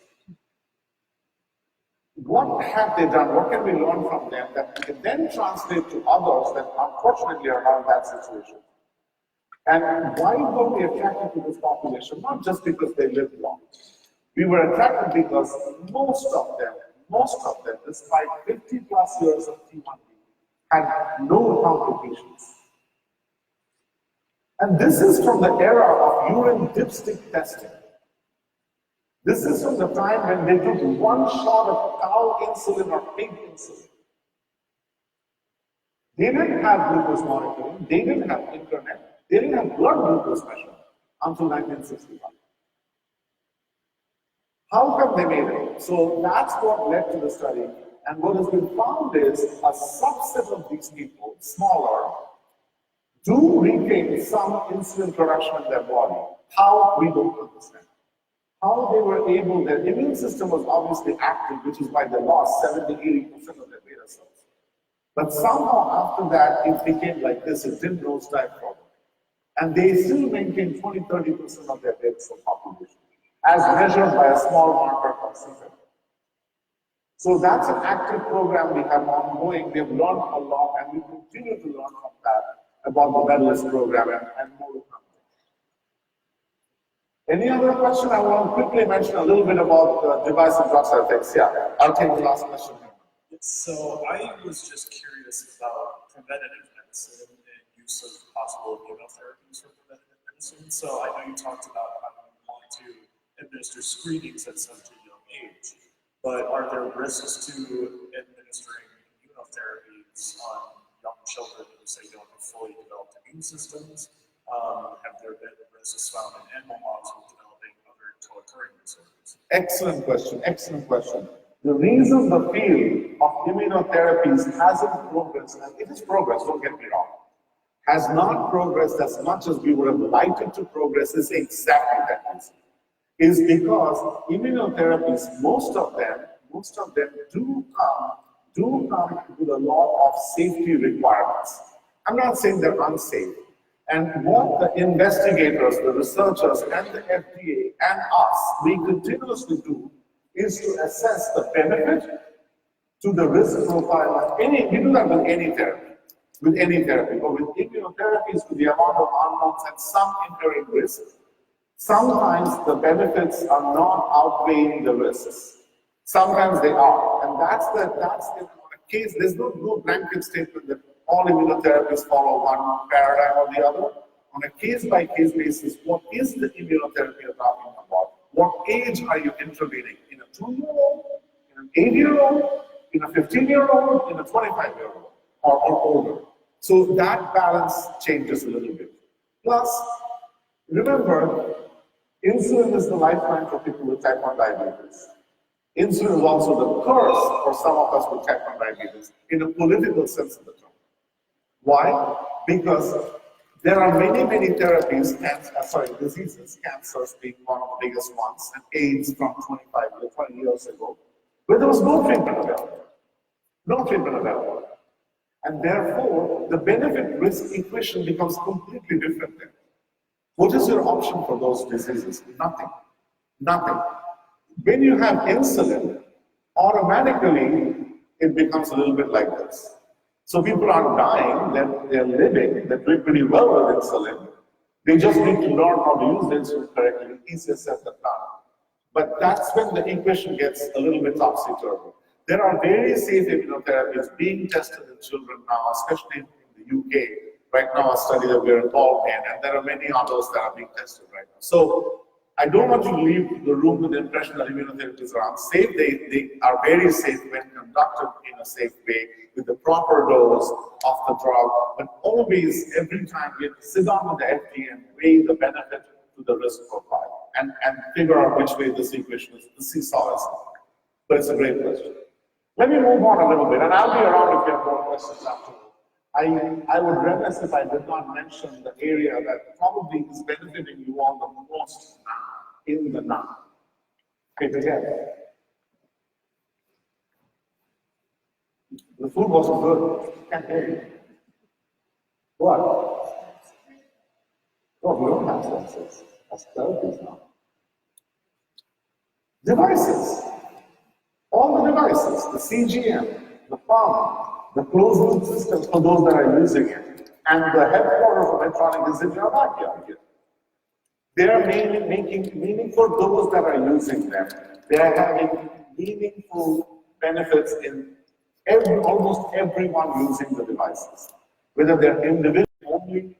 What have they done? What can we learn from them that we can then translate to others that unfortunately are not in that situation? And why were we attracted to this population? Not just because they lived long. We were attracted because most of them, despite 50 plus years of T1D, had no complications. And this is from the era of urine dipstick testing. This is from the time when they took one shot of cow insulin or pig insulin. They didn't have glucose monitoring, they didn't have internet, they didn't have blood glucose measurement until 1961. How come they made it? So that's what led to the study. And what has been found is a subset of these people, smaller, do retain some insulin production in their body. How? We don't understand. How they were able, their immune system was obviously active, which is why they lost 70-80% of their beta cells. But somehow after that, it became like this, it didn't nosedive forward. And they still maintain 20-30% of their beta cell population, as measured by a small marker called CFET. So that's an active program we have ongoing. We have learned a lot, and we continue to learn from that about the Medalist program and more to come. Any other question? I want to quickly mention a little bit about device and drug side effects. Yeah, I'll take the last question here. So I was just curious about preventative medicine and use of possible immunotherapies for preventative medicine. So I know you talked about how you want to administer screenings at such a young age, but are there risks to administering immunotherapies on young children who say don't have fully developed immune systems? Have there been risks found in animal models with developing other co-occurring disorders? Excellent question, excellent question. The reason the field of immunotherapies hasn't progressed, and it is progress, don't get me wrong, has not progressed as much as we would have liked it to progress is exactly that reason. Is because immunotherapies, most of them do come with a lot of safety requirements. I'm not saying they're unsafe. And what the investigators, the researchers, and the FDA and us, we continuously do is to assess the benefit to the risk profile of any, we do that with any therapy, but with immunotherapies, with the amount of unknowns and some inherent risks, sometimes the benefits are not outweighing the risks. Sometimes they are, and that's the case. There's no blanket statement that all immunotherapies follow one paradigm or the other. On a case-by-case basis, what is the immunotherapy you're talking about? What age are you intervening? In a 2-year-old, in an 8-year-old, in a 15-year-old, in a 25-year-old, or older? So that balance changes a little bit. Plus, remember, insulin is the lifeline for people with type 1 diabetes. Insulin is also the curse for some of us with type 1 diabetes in a political sense of the term. Why? Because there are many therapies, diseases, cancers being one of the biggest ones, and AIDS from 20 years ago, where there was no treatment available. No treatment available. And therefore, the benefit-risk equation becomes completely different then. What is your option for those diseases? Nothing. Nothing. When you have insulin, automatically it becomes a little bit like this. So people aren't dying, they're living, they're doing pretty well with insulin. They just need to learn how to use the insulin correctly, easier said than done. But that's when the equation gets a little bit topsy-turvy. There are very safe immunotherapies being tested in children now, especially in the UK. Right now, a study that we're involved in, and there are many others that are being tested right now. So I don't want you to leave the room with the impression that immunotherapies are unsafe. They are very safe when conducted in a safe way with the proper dose of the drug. But always, every time, we have to sit down with the FDA and weigh the benefit to the risk profile and figure out which way this equation is. The seesaw is. But it's a great question. Let me move on a little bit, and I'll be around if you have more questions afterwards. I would remiss if I did not mention the area that probably is benefiting you all the most now, in the now. Okay, again. The food wasn't good. Can't hear you. What? Oh, we don't have sensors. That's therapies now. Devices. All the devices, the CGM, the pump, the closed-loop systems for those that are using it, and the headquarters of Medtronic is in your backyard here. They are mainly making meaningful those that are using them. They are having meaningful benefits in almost everyone using the devices, whether they're individual only,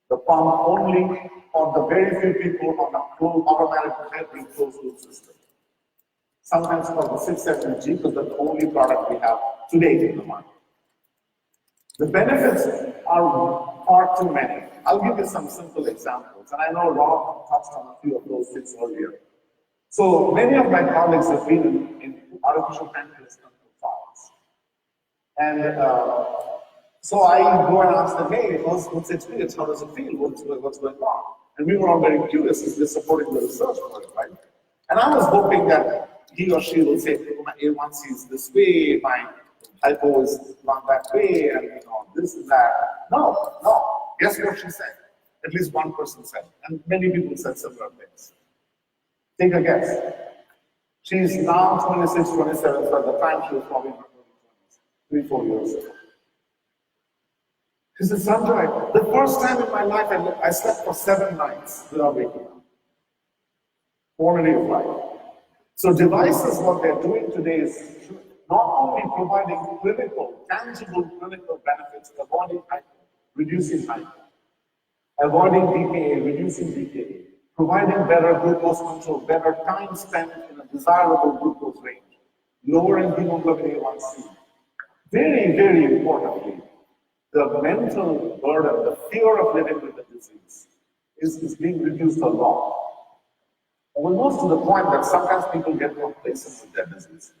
the pump only, or the very few people on a automatic closed-loop system. Sometimes called the 670G because that's the only product we have today in the market. The benefits are far too many. I'll give you some simple examples, and I know Rob touched on a few of those things earlier. So many of my colleagues have been in artificial pancreas clinical trials. And so I go and ask them, hey, what's the experience? How does it feel? What's going on? And we were all very curious as they're supporting the research for it, right? And I was hoping that he or she will say, my A1C is this way, my hypo is not that way, and this and that. No. Guess what she said? At least one person said, and many people said similar things. Take a guess. She's now 26, 27, so at the time she was probably in her early 20s, 3-4 years ago. She said, Sanjoy, the first time in my life I slept for 7 nights without waking up. Quality of life. So devices, what they're doing today is not only providing tangible clinical benefits, avoiding hypo, reducing hypo, avoiding DKA, reducing DKA, providing better glucose control, better time spent in a desirable glucose range, lowering hemoglobin A1C. Very importantly, the mental burden, the fear of living with the disease, is being reduced a lot. Almost to the point that sometimes people get complacent with their disease.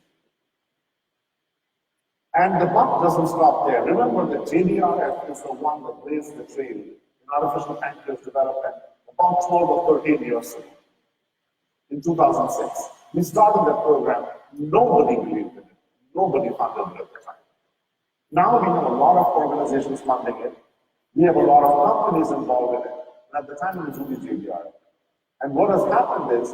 And the buck doesn't stop there. Remember that JDRF is the one that blazed the trail in artificial pancreas development about 12 or 13 years ago. In 2006. We started that program, nobody believed in it. Nobody funded it at the time. Now we have a lot of organizations funding it. We have a lot of companies involved in it. And at the time it was only JDRF. And what has happened is,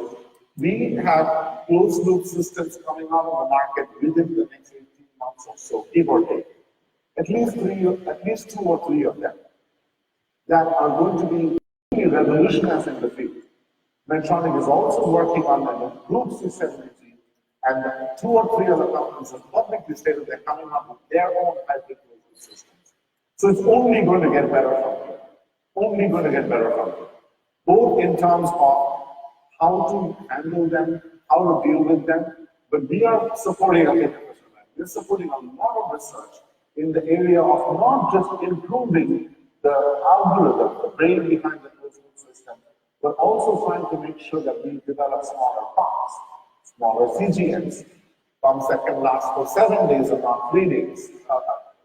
we have closed loop systems coming out of the market within the next 18 months or so, give or take. At least 2 or 3 of them that are going to be revolutionizing the field. Medtronic is also working on an improved C70, and 2 or 3 other companies have publicly stated they're coming up with their own hybrid closed loop systems. So it's only going to get better from here. Only going to get better from here. Both in terms of how to handle them, how to deal with them, but we are supporting, we're supporting a lot of research in the area of not just improving the algorithm, the brain behind the closed loop system, but also trying to make sure that we develop smaller pumps, smaller CGMs, pumps that can last for 7 days and not 3 days,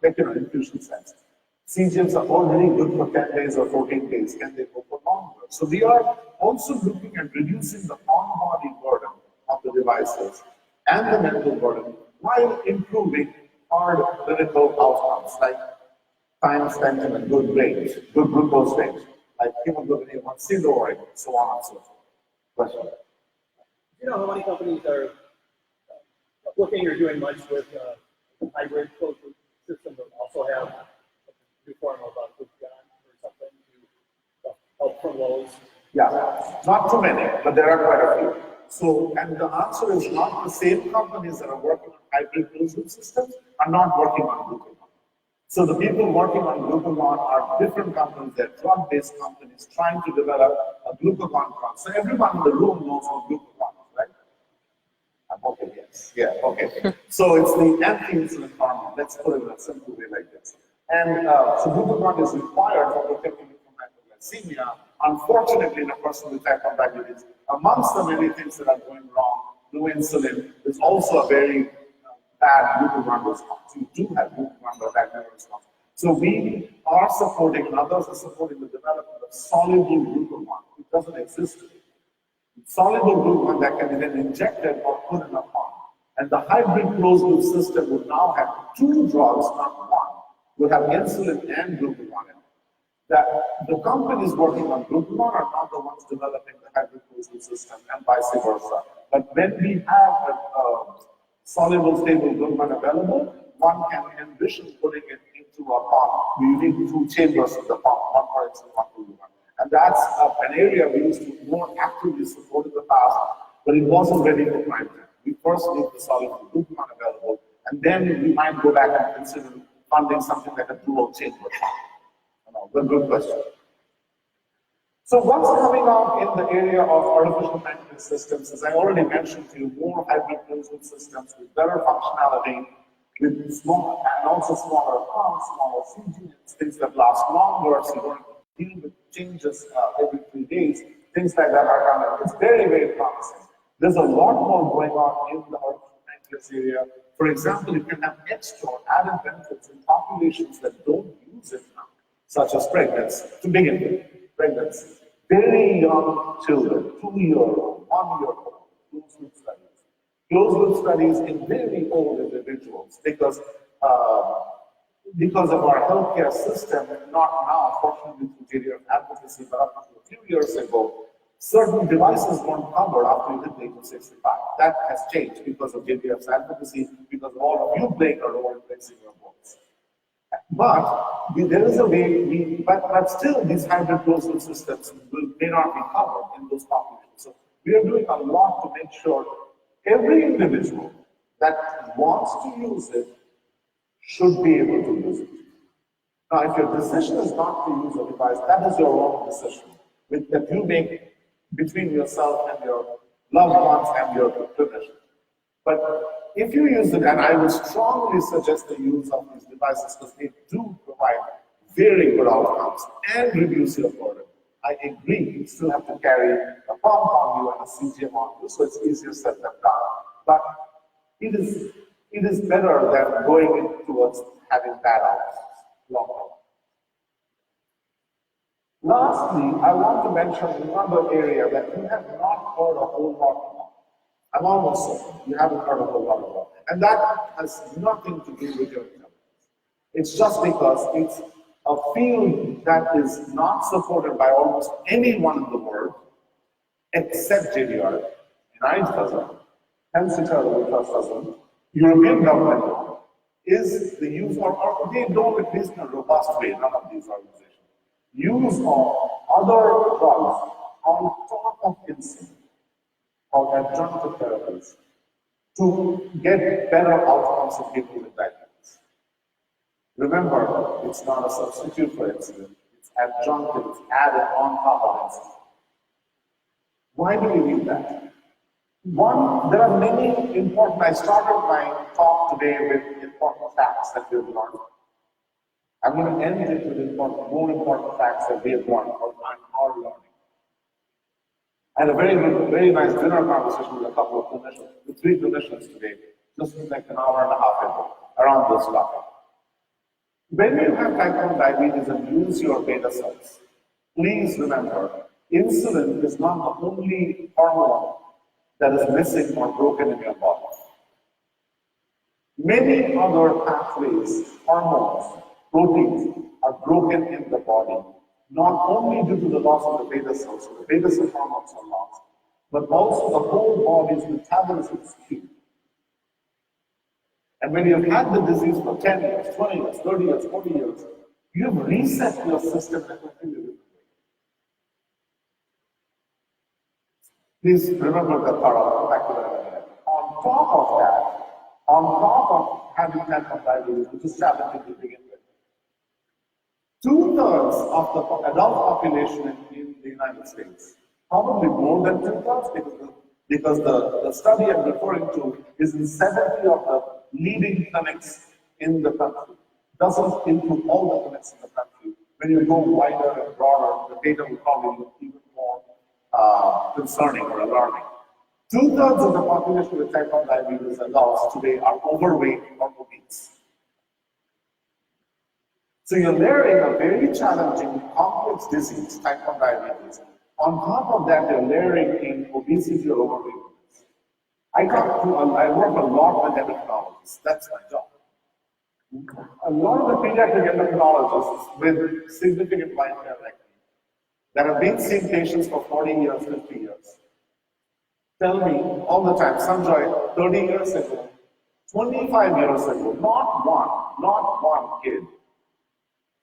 like infusion sets. CGMs are already good for 10 days or 14 days. Can they go for longer? So we are also looking at reducing the on-body burden of the devices and the mental burden while improving hard clinical outcomes like time spent in a good range, good glucose range, like hemoglobin A1C lowering, so on and so forth. Question? You know how many companies are looking or doing much with hybrid closed loop systems that also have a new form of glucagon or something to help from those? Yeah, not too many, but there are quite a few. So, and the answer is not the same companies that are working on hybrid closed loop systems are not working on glucagon. So the people working on glucagon are different companies, they're drug-based companies trying to develop a glucagon drug. So everyone in the room knows what glucagon is, right? Okay, yes, yeah, okay. So it's the anti-insulin hormone, let's put it in a simple way like this. And so glucagon is required for protecting you from hypoglycemia. Unfortunately, in a person with type 1 diabetes, amongst the many things that are going wrong, no insulin is also a very bad glucagon response. You do have glucagon or bad response. So we are supporting, and others are supporting the development of soluble glucagon. It doesn't exist today. Soluble glucagon that can be then injected or put in a pump. And the hybrid closed loop system would now have 2 drugs, not 1. Would have insulin and glucagon in it. That the companies working on glucagon are not the ones developing the hybrid closed loop system and vice versa. But when we have a soluble, stable glucagon available, one can envision putting it into a pump. We need 2 chambers of the pump, one for insulin, one for glucagon. And that's an area we used to more actively support in the past, but it wasn't ready for prime time. We first need the soluble glucagon available, and then we might go back and consider funding something like a dual chamber pump. Good question. So what's coming out in the area of artificial pancreas systems, as I already mentioned to you, more hybrid closed loop systems with better functionality, with small and also smaller pumps, smaller CGMs, things that last longer, so you don't have to deal with changes every 3 days, things like that are coming. It's very, very promising. There's a lot more going on in the artificial pancreas area. For example, you can have extra added benefits in populations that don't use it now, such as pregnancy, to begin with, pregnancy. Very young children, 2-year-old, 1-year-old, closed loop studies. Closed loop studies in very old individuals because of our healthcare system, not now, fortunately through JDRF advocacy, but up until a few years ago, certain devices weren't covered after you hit the age of 65. That has changed because of JDRF's advocacy, because of all of you playing a role in placing your votes. But there is a way, but still these hybrid closed loop systems may not be covered in those populations. So we are doing a lot to make sure every individual that wants to use it should be able to use it. Now, if your decision is not to use a device, that is your own decision that you make between yourself and your loved ones and your clinician. But if you use it, and I would strongly suggest the use of these devices because they do provide very good outcomes and reduce your burden. I agree, you still have to carry a pump on you and a CGM on you, so it's easier said than done. But it is better than going towards having bad outcomes long term. Lastly, I want to mention another area that you have not heard a whole lot about. I'm almost certain you haven't heard a whole lot about. And that has nothing to do with your intelligence. It's just because it's a field that is not supported by almost anyone in the world, except JDRF. United doesn't, Security Trust doesn't, European government is the use, or they don't, at least in a robust way, none of these organizations, use of other drugs on top of insulin or adjunctive therapies to get better outcomes in people with diabetes. Remember, it's not a substitute for insulin, it's adjunctive, it's added on top of insulin. Why do we need that? One, there are many important, I started my talk today with important facts that we've learned. I'm going to end it with more important facts that we have learned or are learning. I had a very nice dinner conversation with a couple of clinicians, with 3 clinicians today, just like an hour and a half ago, around this topic. When you have type 1 diabetes and use your beta cells, please remember, insulin is not the only hormone that is missing or broken in your body. Many other pathways, hormones, proteins are broken in the body, not only due to the loss of the beta cells, so the beta cell hormones are lost, but also the whole body's metabolism is skewed. And when you've had the disease for 10 years, 20 years, 30 years, 40 years, you've reset your system in a completely different way. Please remember that part of back to that. On top of having type 1 diabetes, which is challenging to begin with, 2/3 of the adult population in the United States, probably more than 2/3, because the study I'm referring to is in 70 of the leading clinics in the country. Doesn't include all the clinics in the country. When you go wider and broader, the data will probably look even more concerning or alarming. 2/3 of the population with type 1 diabetes adults today are overweight or obese. So you're layering a very challenging, complex disease, type 1 diabetes. On top of that, you're layering in obesity or overweight. I work a lot with endocrinologists. That's my job. A lot of the pediatric endocrinologists with significant white hair like me, that have been seeing patients for 40 years, 50 years, tell me all the time, Sanjoy, 30 years ago, 25 years ago, not one kid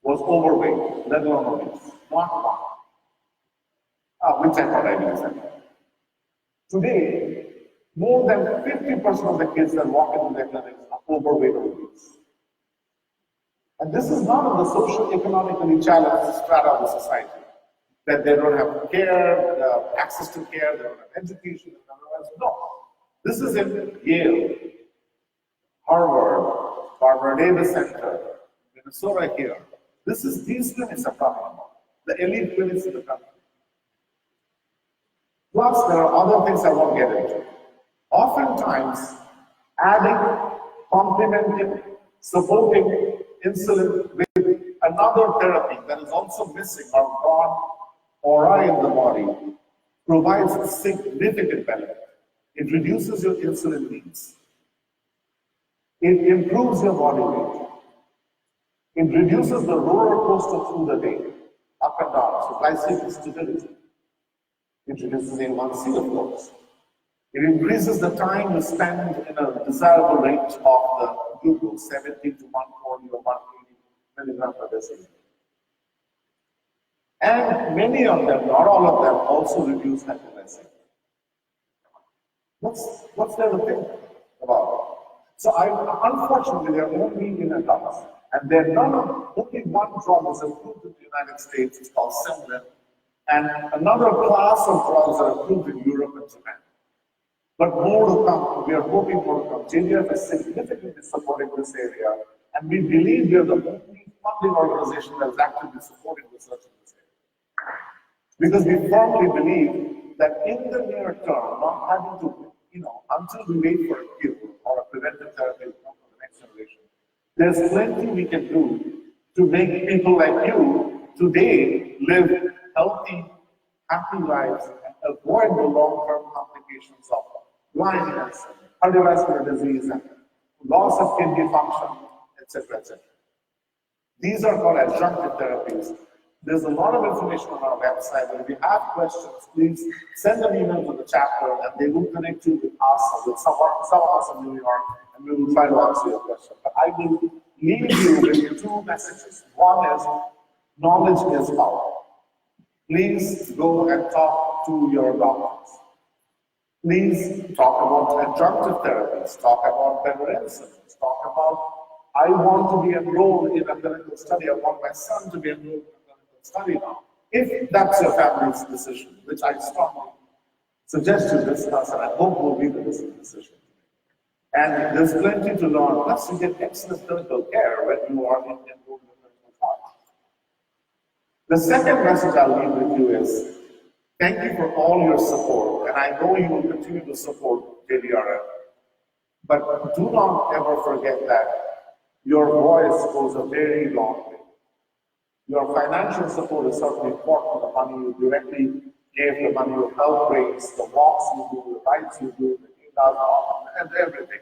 was overweight, let alone obese. Not one. With type 1 diabetes. Today, more than 50% of the kids that walk into their clinics are overweight or obese. And this is not in the socio-economically challenged strata of the society, that they don't have care, access to care, they don't have education, and otherwise. No. This is in Yale, Harvard, Barbara Davis Center, Minnesota here. These clinics are talking about, the elite clinics in the country. Plus, there are other things I won't get into. Oftentimes, adding, complementing, supporting insulin with another therapy that is also missing or gone awry in the body provides significant benefit. It reduces your insulin needs. It improves your body weight. It reduces the roller coaster through the day, up and down, so glycemic stability. It reduces A1C, of course. It increases the time you spend in a desirable range of the glucose, 70 to 140 or 180 milligrams per deciliter. And many of them, not all of them, also reduce hypoglycemia. What's there to think about it? So unfortunately, they're only in adults. And only one drug is approved in the United States, it's called Semlin, and another class of drugs are approved in Europe and Japan. But more to come, we are hoping more to come. JDRF is significantly supporting this area, and we believe we are the only funding organization that is actively supporting research in this area. Because we firmly believe that in the near term, not having to, until we wait for a cure or a preventive therapy to come for the next generation, there's plenty we can do to make people like you today live healthy, happy lives and avoid the long-term complications of blindness, cardiovascular disease, and loss of kidney function, etc., etc. These are called adjunctive therapies. There's a lot of information on our website, and if you have questions, please send an email to the chapter, and they will connect you with us or with some of us in New York, and we will try to answer your question. But I will leave you with two messages. One is, knowledge is power. Please go and talk to your doctors. Please talk about adjunctive therapies, talk about better insulins, talk about, I want to be enrolled in a clinical study, I want my son to be enrolled in a clinical study now. If that's your family's decision, which I strongly suggest you discuss, and I hope will be the decision. And there's plenty to learn, plus you get excellent clinical care when you are enrolled in a clinical trial. The second message I'll leave with you is, thank you for all your support, and I know you will continue to support JDRF. But do not ever forget that your voice goes a very long way. Your financial support is certainly important. The money you directly gave, the money you help raise, the walks you do, the rides you do, the emails, and everything.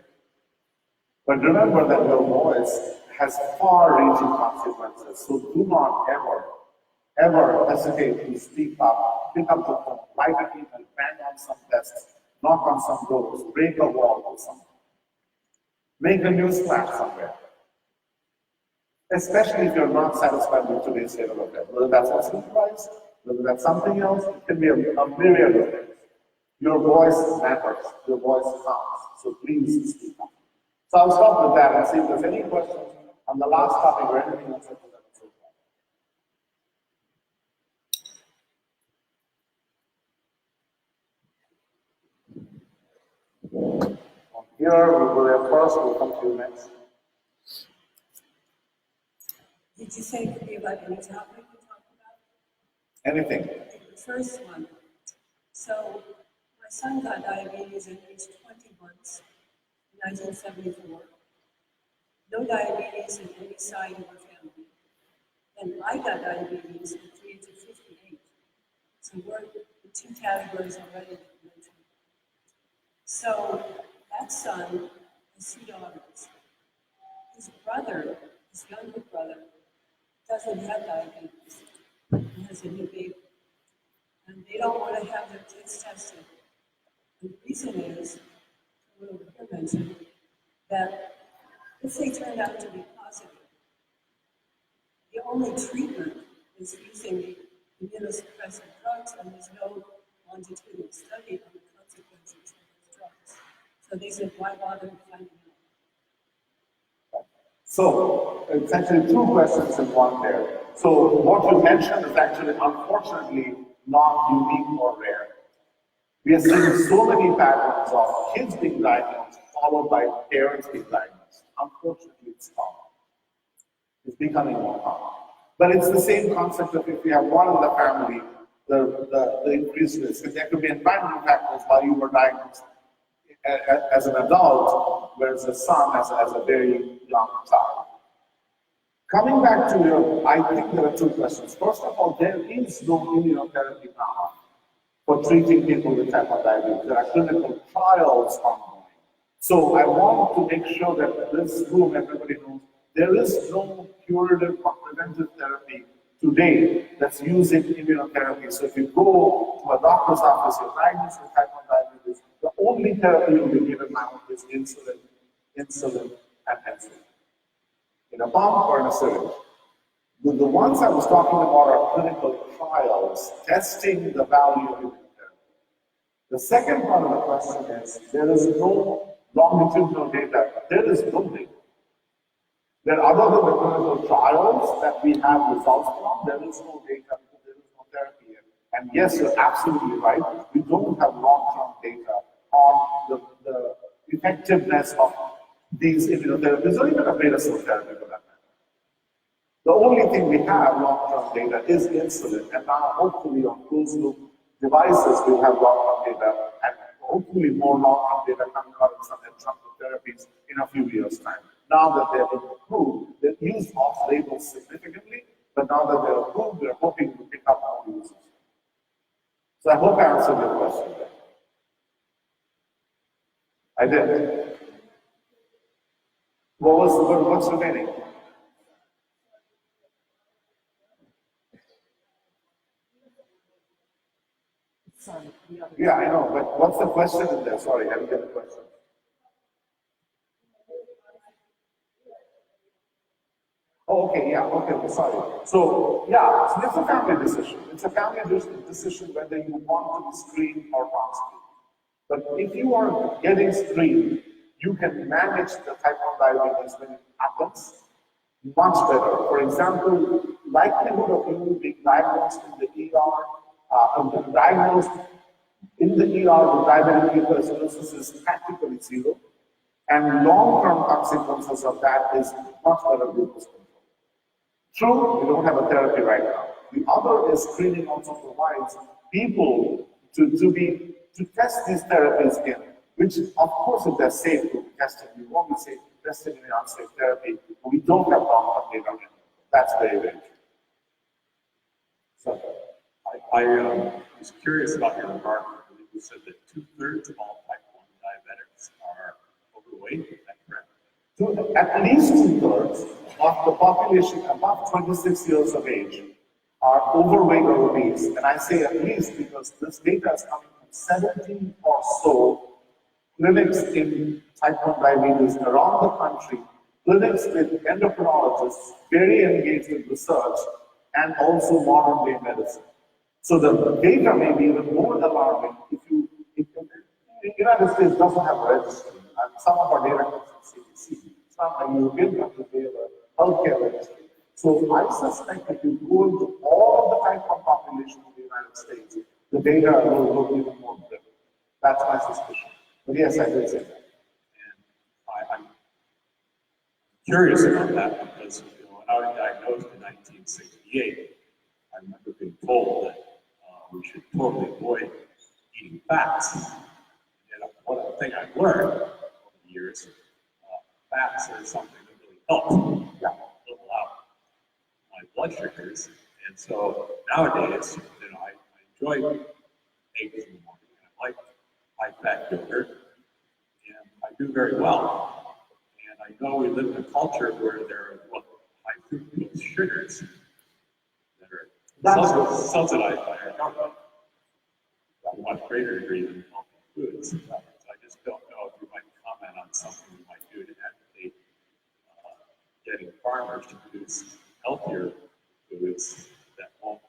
But remember that your voice has far-reaching consequences. So do not ever hesitate to speak up, pick up the phone, write an email, bang on some desks, knock on some doors, break a wall or something. Make a news flash somewhere. Especially if you're not satisfied with today's state of affairs. Whether that's a supervise, whether that's something else, it can be a myriad of things. Your voice matters, your voice counts, so please speak up. So I'll stop with that and see if there's any questions on the last topic or anything else. Here, we will there first, we'll come to you next. Did you say it could be about any topic we talked about? Anything. The first one. So, my son got diabetes at age 20 months in 1974. No diabetes in any side of our family. And I got diabetes at the age of 58. So we're in two categories already that you mentioned. So that son has two daughters. His brother, his younger brother, doesn't have diabetes. He has a new baby. And they don't want to have their kids tested. The reason is, what you mentioned, that if they turn out to be positive, the only treatment is using the immunosuppressive drugs, and there's no longitudinal study on the consequences of those drugs. So they said, why bother finding out? So, it's actually two questions in one there. So, what you mentioned is actually, unfortunately, not unique or rare. We are seeing so many patterns of kids being diagnosed, followed by parents being diagnosed. Unfortunately, it's common. It's becoming more common. But it's the same concept of if you have one in the family, the increased risk. And there could be environmental factors while you were diagnosed as an adult, whereas the son as a very young child. Coming back to your, I think there are two questions. First of all, there is no immunotherapy now for treating people with type 1 diabetes. There are clinical trials ongoing. So I want to make sure that this room, everybody knows, there is no curative or preventive therapy today that's using immunotherapy. So if you go to a doctor's office, you're diagnosed with type 1 diabetes, the only therapy you'll be given now is insulin, and insulin. In a pump or in a syringe. The ones I was talking about are clinical trials, testing the value of immunotherapy. The second part of the question is, there is no longitudinal data. There is no data. There, other than the clinical trials that we have results from, there is no data, there is no therapy yet. And yes, you're absolutely right. We don't have long-term data on the effectiveness of these immunotherapies, or even a beta cell therapy for that matter. The only thing we have long-term data is insulin, and now hopefully on closed-loop devices we'll have long-term data, and hopefully more long-term data coming out in some adjunctive therapies in a few years' time. Now that they're approved, they're used off-label significantly, but now that they're approved, we're hoping to pick up more users. So I hope I answered your question there. I did. What's remaining? Yeah, I know, but what's the question in there? Sorry, I didn't get the question. Oh, okay, yeah, okay, sorry. So, yeah, so it's a family decision. It's a family decision whether you want to be screened or not screened. But if you are getting screened, you can manage the type 1 diabetes when it happens much better. For example, likelihood of you being diagnosed in the ER, diagnosed in the ER with diabetic ketoacidosis is practically zero, and long-term consequences of that is much better glucose control. True, we don't have a therapy right now. The other is screening also provides people to test these therapies in, which of course if they're safe to be tested, we won't be safe to test it in an unsafe therapy, but we don't have long-term data on it. That's very, very true. So, I was curious about your remark. You said that 2/3 of all type 1 diabetics are overweight. Is that correct? At least 2/3 of the population above 26 years of age are overweight or obese. And I say at least because this data is coming from 70 or so clinics in type 1 diabetes around the country, clinics with endocrinologists very engaged in research and also modern day medicine. So the data may be even more alarming if the United States doesn't have a registry, and some of our data comes from CDC. It's not like European countries, they have a healthcare registry. So I suspect if you go into all of the type 1 population in the United States, the data will look even more grim. That's my suspicion. But yes, I did say that. And I'm curious about that because when I was diagnosed in 1968, I remember being told that we should totally avoid eating fats. And one thing I've learned over the years, fats are something that really helps level out my blood sugars. And so nowadays, I enjoy eggs in the morning. And I like high-fat yogurt, and I do very well. And I know we live in a culture where there are high fructose sugars that are subsidized by our government to a much greater degree than healthy foods. So I just don't know if you might comment on something we might do to advocate getting farmers to produce healthier foods that won't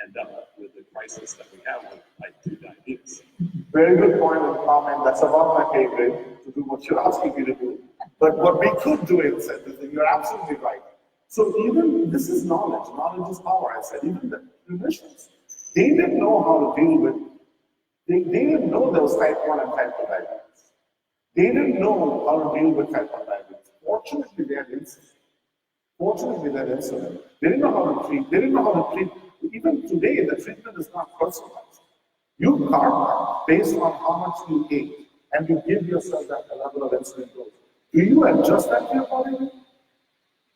end up with the crisis that we have with type 2 diabetes. Very good point and comment. That's about my favorite, to do what you're asking me to do. But what we could do instead is that you're absolutely right. So even, this is knowledge. Knowledge is power, I said. Even the clinicians, they didn't know how to deal with, they didn't know there was type 1 and type 2 diabetes. They didn't know how to deal with type 1 diabetes. Fortunately, they had insulin. They didn't know how to treat. They didn't know how to treat. Even today, the treatment is not personalized. You carb based on how much you ate, and you give yourself that level of insulin dose. Do you adjust that to your body?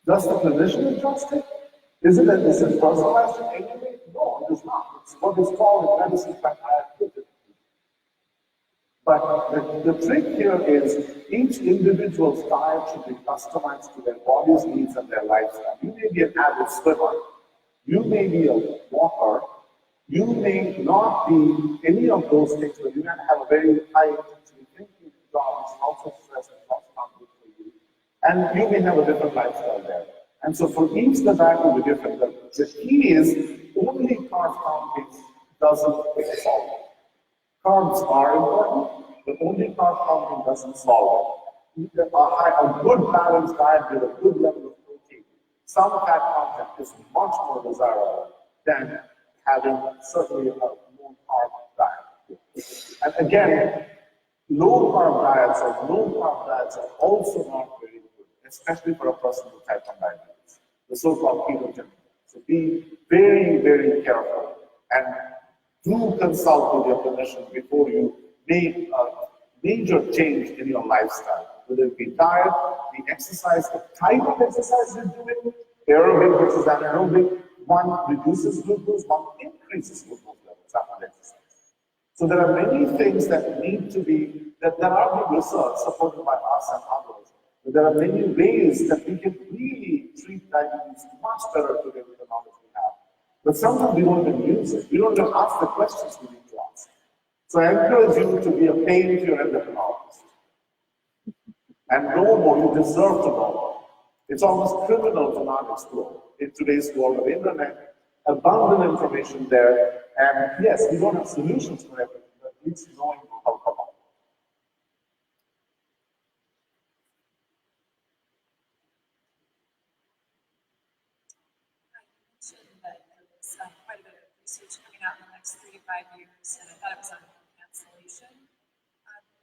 Does the clinician adjust it? Is it personalized in any way? No, it is not. It's what is called in medicine activity. But the trick here is each individual's diet should be customized to their body's needs and their lifestyle. You may be an avid swimmer. You may be a walker. You may not be any of those things, but you may have a very high intensity thinking job, which also stress and cost good for you. And you may have a different lifestyle there. And so for each, the diet will be different. The key is only carb counting doesn't solve it. Carbs are important, but only carb counting doesn't solve it. A good balanced diet with a good level of protein, some fat content is much more desirable than having certainly a low carb diet. And again, low carb diets are also not very good, especially for a person with type 1 diabetes. the so-called ketogenic. So be very, very careful and do consult with your clinician before you make a major change in your lifestyle, whether it be diet, the exercise, the type of exercise you're doing, aerobic versus anaerobic. One reduces glucose, one increases glucose levels after exercise. So there are many things that need to be, that there are big research supported by us and others. But there are many ways that we can really treat diabetes much better today with the knowledge we have. But sometimes we don't even use it. We don't even ask the questions we need to ask. So I encourage you to be a pain to your endocrinologist. And know more, you deserve to know more. It's almost criminal to not explore. In today's world of internet, abundant information there, and yes, we don't have solutions for everything, but at least knowing will help a lot. I mentioned that there was quite a bit of research coming out in the next 3 to 5 years, and I thought it was on cancellation.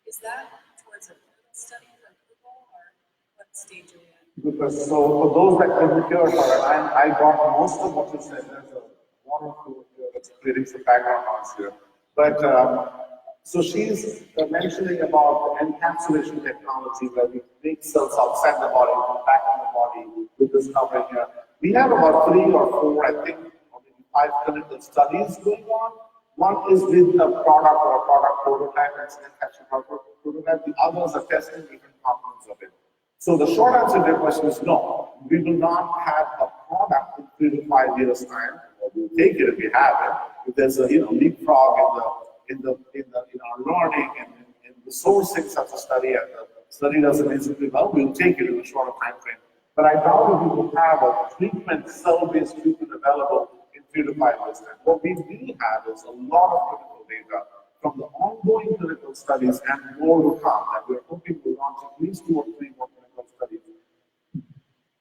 Is that towards a pivotal study for approval, or what stage are we at? Because so for those that couldn't hear her, I got most of what you said. There's a one or two that's creating some background noise here. But so she's mentioning about the encapsulation technology where we make cells outside the body, come back in the body with this covering here. We have about 3 or 4, I think, or maybe 5 clinical studies going on. One is with a product or a product prototype, it's an encapsulation prototype. The others are testing different components of it. So the short answer to your question is no. We will not have a product in 3 to 5 years' time. We'll take it if we have it. If there's a leapfrog in our learning and in resourcing such a study, and the study does amazingly well, we'll take it in a shorter time frame. But I doubt if we will have a treatment, cell-based treatment available in 3 to 5 years' time. What we will have is a lot of clinical data from the ongoing clinical studies and more to come, and we're hoping to launch at least 2 or 3 more clinical studies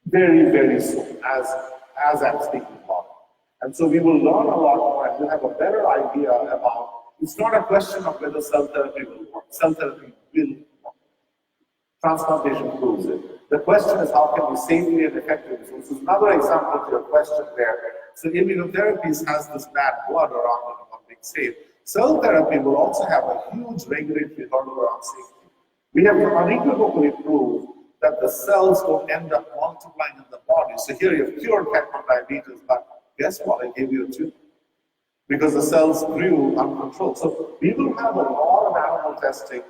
very, very soon, as I'm speaking about it. And so we will learn a lot more, and we'll have a better idea about, it's not a question of whether cell therapy will work. Cell therapy will work. Transplantation proves it. The question is how can we safely and effectively, so this is another example to your question there. So immunotherapies has this bad blood around it about being safe. Cell therapy will also have a huge regulatory hurdle around safety. We have to unequivocally prove that the cells don't end up multiplying in the body. So here you have cured type 1 diabetes, but guess what? I gave you a tumor because the cells grew uncontrolled. So we will have a lot of animal testing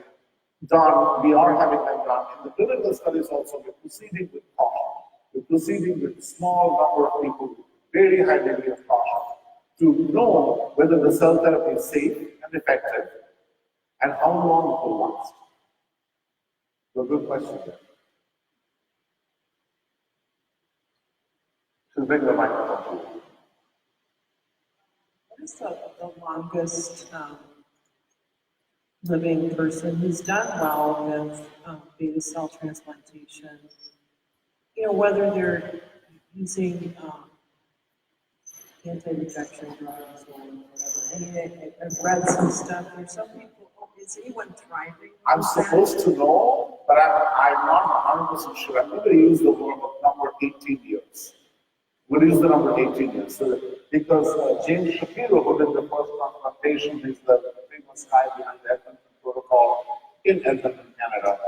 done. We are having them done. In the clinical studies also, we're proceeding with caution. We're proceeding with a small number of people with very high degree of caution to know whether the cell therapy is safe and effective and how long it will last. So good question there. So bring the microphone to you. What is the longest living person who's done well with beta cell transplantation? You know, whether they're using anti-rejection drugs or whatever. I mean, I've read some stuff. There's some people, is anyone thriving? I'm supposed to know, but I'm not 100% sure. I'm going to use the word number 18 years. We'll use the number 18 years. So, because James Shapiro, who did the first transplantation, is the famous guy behind the Edmonton Protocol in Edmonton, Canada,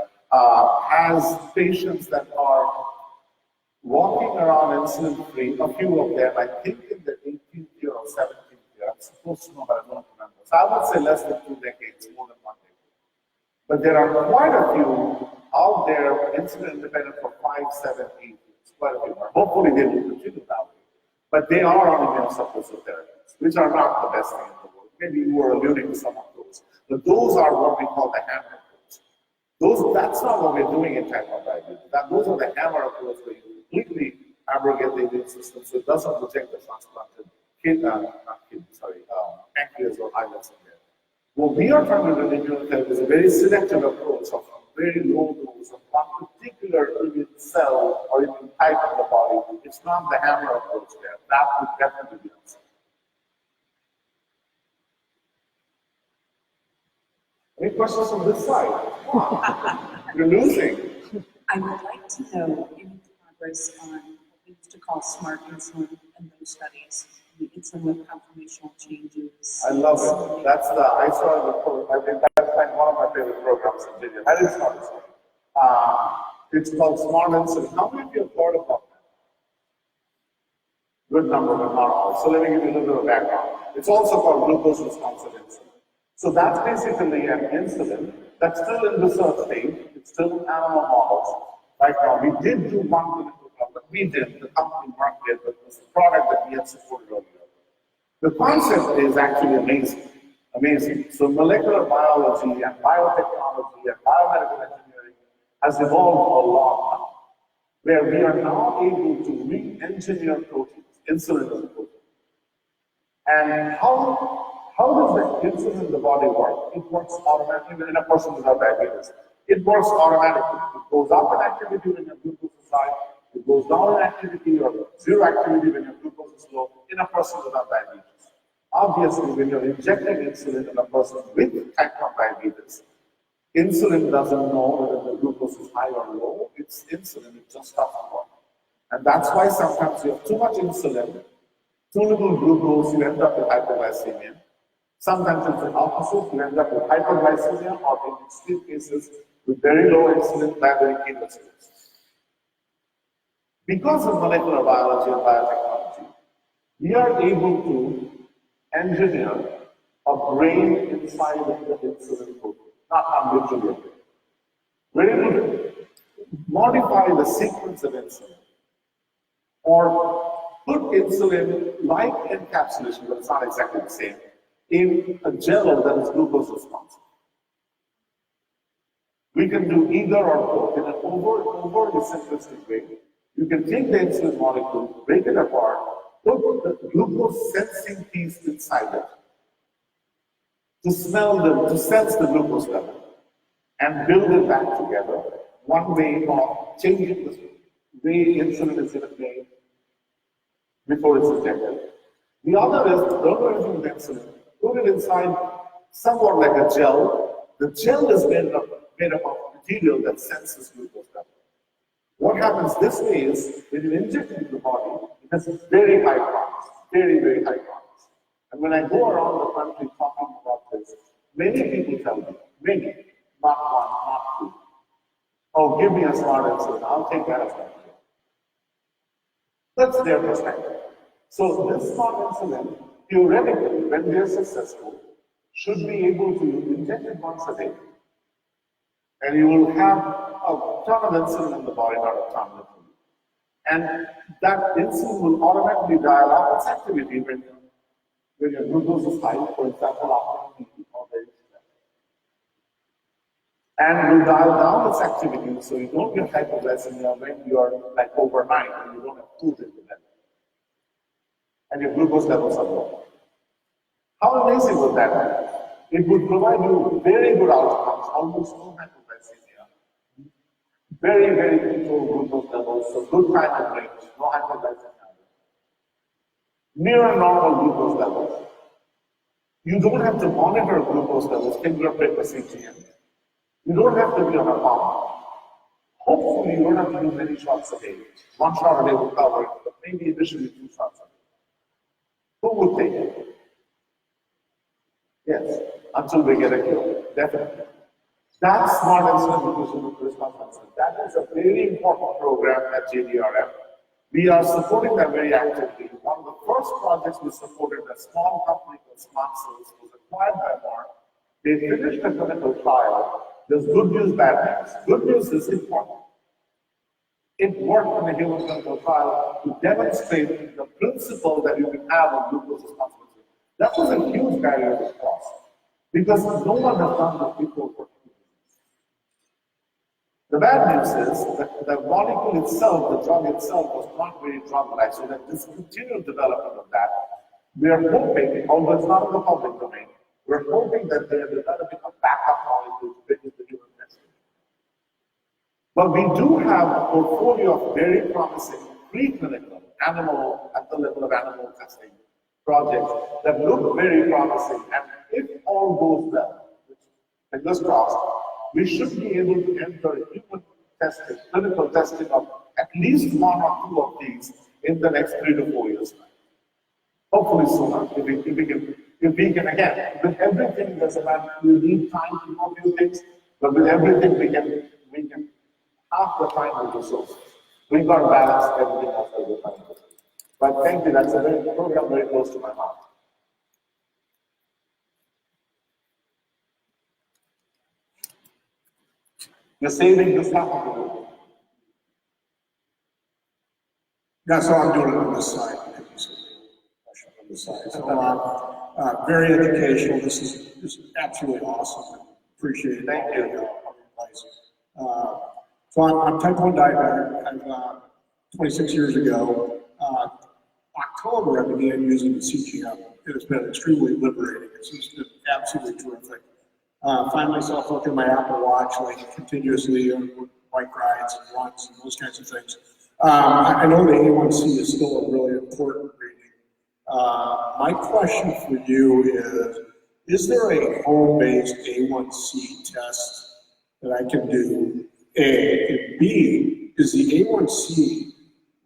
has patients that are walking around insulin-free, a few of them, I think in the 18th year or 17th year. I'm supposed to know, but I don't remember. So I would say less than 2 decades, more than 1 decade. But there are quite a few out there, insulin independent for 5, 7, 8 years. Quite a few more. Hopefully they will continue that way. But they are on immunosuppressive therapies, which are not the best thing in the world. Maybe you were alluding to some of those. But those are what we call the hammer approach. That's not what we're doing in type 1 diabetes. Those are the hammer approach where you completely abrogate the immune system so it doesn't reject the transplanted pancreas or islets in there. What we are trying to do in immunotherapy is a very selective approach of very low dose of one particular immune cell or immune type of the body. It's not the hammer approach there. That would definitely be answer. Any questions on this side? You're losing. I would like to know any progress on used to call smart insulin in those studies, the insulin with conformational changes. I love it. I saw the program. I think that's like one of my favorite programs in JDRF. That is smart insulin. It's called smart insulin. How many of you have heard about that? Good number, but not all. So let me give you a little bit of background. It's also called glucose responsive insulin. So that's basically an insulin that's still in research stage. It's still in animal models. Right now, we did do one clinical trial, but the company marketed, but it was a product that we had supported earlier. The concept is actually amazing. Amazing. So molecular biology and biotechnology and biomedical engineering has evolved a lot now, where we are now able to re-engineer proteins. Insulin is a protein. And how does the insulin in the body work? It works automatically in a person without diabetes. It works automatically. It goes up in activity when your glucose is high. It goes down in activity or zero activity when your glucose is low in a person without diabetes. Obviously, when you're injecting insulin in a person with type 1 diabetes, insulin doesn't know whether the glucose is high or low. It's insulin, it just doesn't work. And that's why sometimes you have too much insulin, too little glucose, you end up with hypoglycemia. Sometimes it's the opposite, you end up with hyperglycemia, or in extreme cases, with very low insulin, diabetic ketoacidosis. Because of molecular biology and biotechnology, we are able to engineer a brain inside of the insulin protein, not literally. We're able to modify the sequence of insulin, or put insulin like encapsulation, but it's not exactly the same, in a gel that is glucose responsive. We can do either or both in an overly simplistic way. You can take the insulin molecule, break it apart, put the glucose sensing piece inside it to sense the glucose level and build it back together. One way of changing the way insulin is made before it's injected. The other is, don't do anything with insulin. Put it inside somewhat like a gel. The gel is made up of material that senses glucose level. What happens this way is, when you inject it into the body, it has very high promise, very, very high promise. And when I go around the country talking about this, many people tell me, many, not one, not two, oh, give me a smart insulin, I'll take that as my deal. That's their perspective. So this smart insulin, theoretically, when we are successful, should be able to inject it once a day. And you will have a ton of insulin in the body, not a ton of food. And that insulin will automatically dial up its activity when your glucose is high, for example, after eating or very stressed. And will dial down its activity so you don't get hypoglycemia when you are like overnight and you don't have food in the belly. And your glucose levels are low. How amazing would that be? It would provide you very good outcomes, almost no hypoglycemia. Very, very controlled glucose levels, so good time and range, no hypoglycemia. Near normal glucose levels. You don't have to monitor glucose levels, finger prick or CGM. You don't have to be on a pump. Hopefully, you don't have to do many shots a day. One shot a day will cover it, but maybe initially 2 shots a day. Who would take it? Yes, until we get a cure, definitely. That's smart insulin glucose response insulin. That is a very important program at JDRF. We are supporting that very actively. One of the first projects we supported, a small company called Smart Cells, was acquired by Mark. They finished a clinical trial. There's good news, bad news. Good news is important. It worked in a human clinical trial to demonstrate the principle that you can have of glucose response insulin. That was a huge barrier to cross because no one has done this before. The bad news is that the molecule itself, the drug itself, was not very drug-like, so that this continued development of that. We are hoping, although it's not in the public domain, we're hoping that they are developing a backup molecule to bring into human testing. But we do have a portfolio of very promising preclinical, animal, at the level of animal testing projects that look very promising, and if all goes well, which fingers crossed, we should be able to enter human testing, clinical testing of at least one or two of these in the next 3 to 4 years. Hopefully sooner, if we can again, with everything there's a man, we need time to know few things, but with everything we can half the time with resources. We got balance everything after the time. But thank you, that's a program very close to my heart. You're saving this happened to you. Yeah, so I'm doing it on this side. On this side. So, very educational. This is absolutely awesome. Appreciate it. Thank you. So I'm type 1 diabetic. I've 26 years ago, October, I began using the CGM. It has been extremely liberating. It's just been absolutely terrific. Find myself looking at my Apple Watch like continuously on bike rides and runs and those kinds of things. I know the A1C is still a really important reading. My question for you is there a home-based A1C test that I can do? A, and B, is the A1C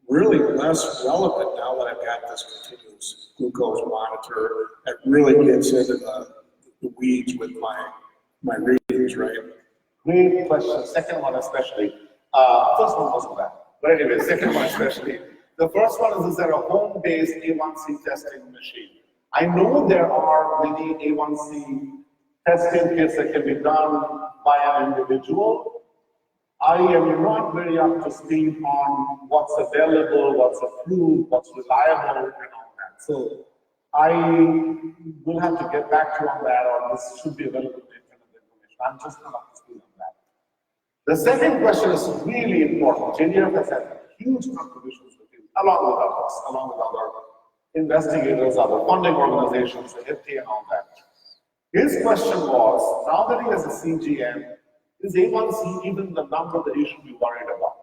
really less relevant now that I've got this continuous glucose monitor that really gets into the weeds with my readings, right? Great question. Second one especially. First one wasn't that. But anyway, second one especially. The first one is there a home-based A1C testing machine? I know there are many A1C testing kits that can be done by an individual. I am not very up to speed on what's available, what's approved, what's reliable, and all that. So I will have to get back to you on that, or this should be available in kind of information. I'm just not up to speed on that. The second question is really important. JDRF has had huge contributions with you, along with others, along with other investigators, other funding organizations, the FDA and all that. His question was, now that he has a CGM, is A1C even the number that you should be worried about?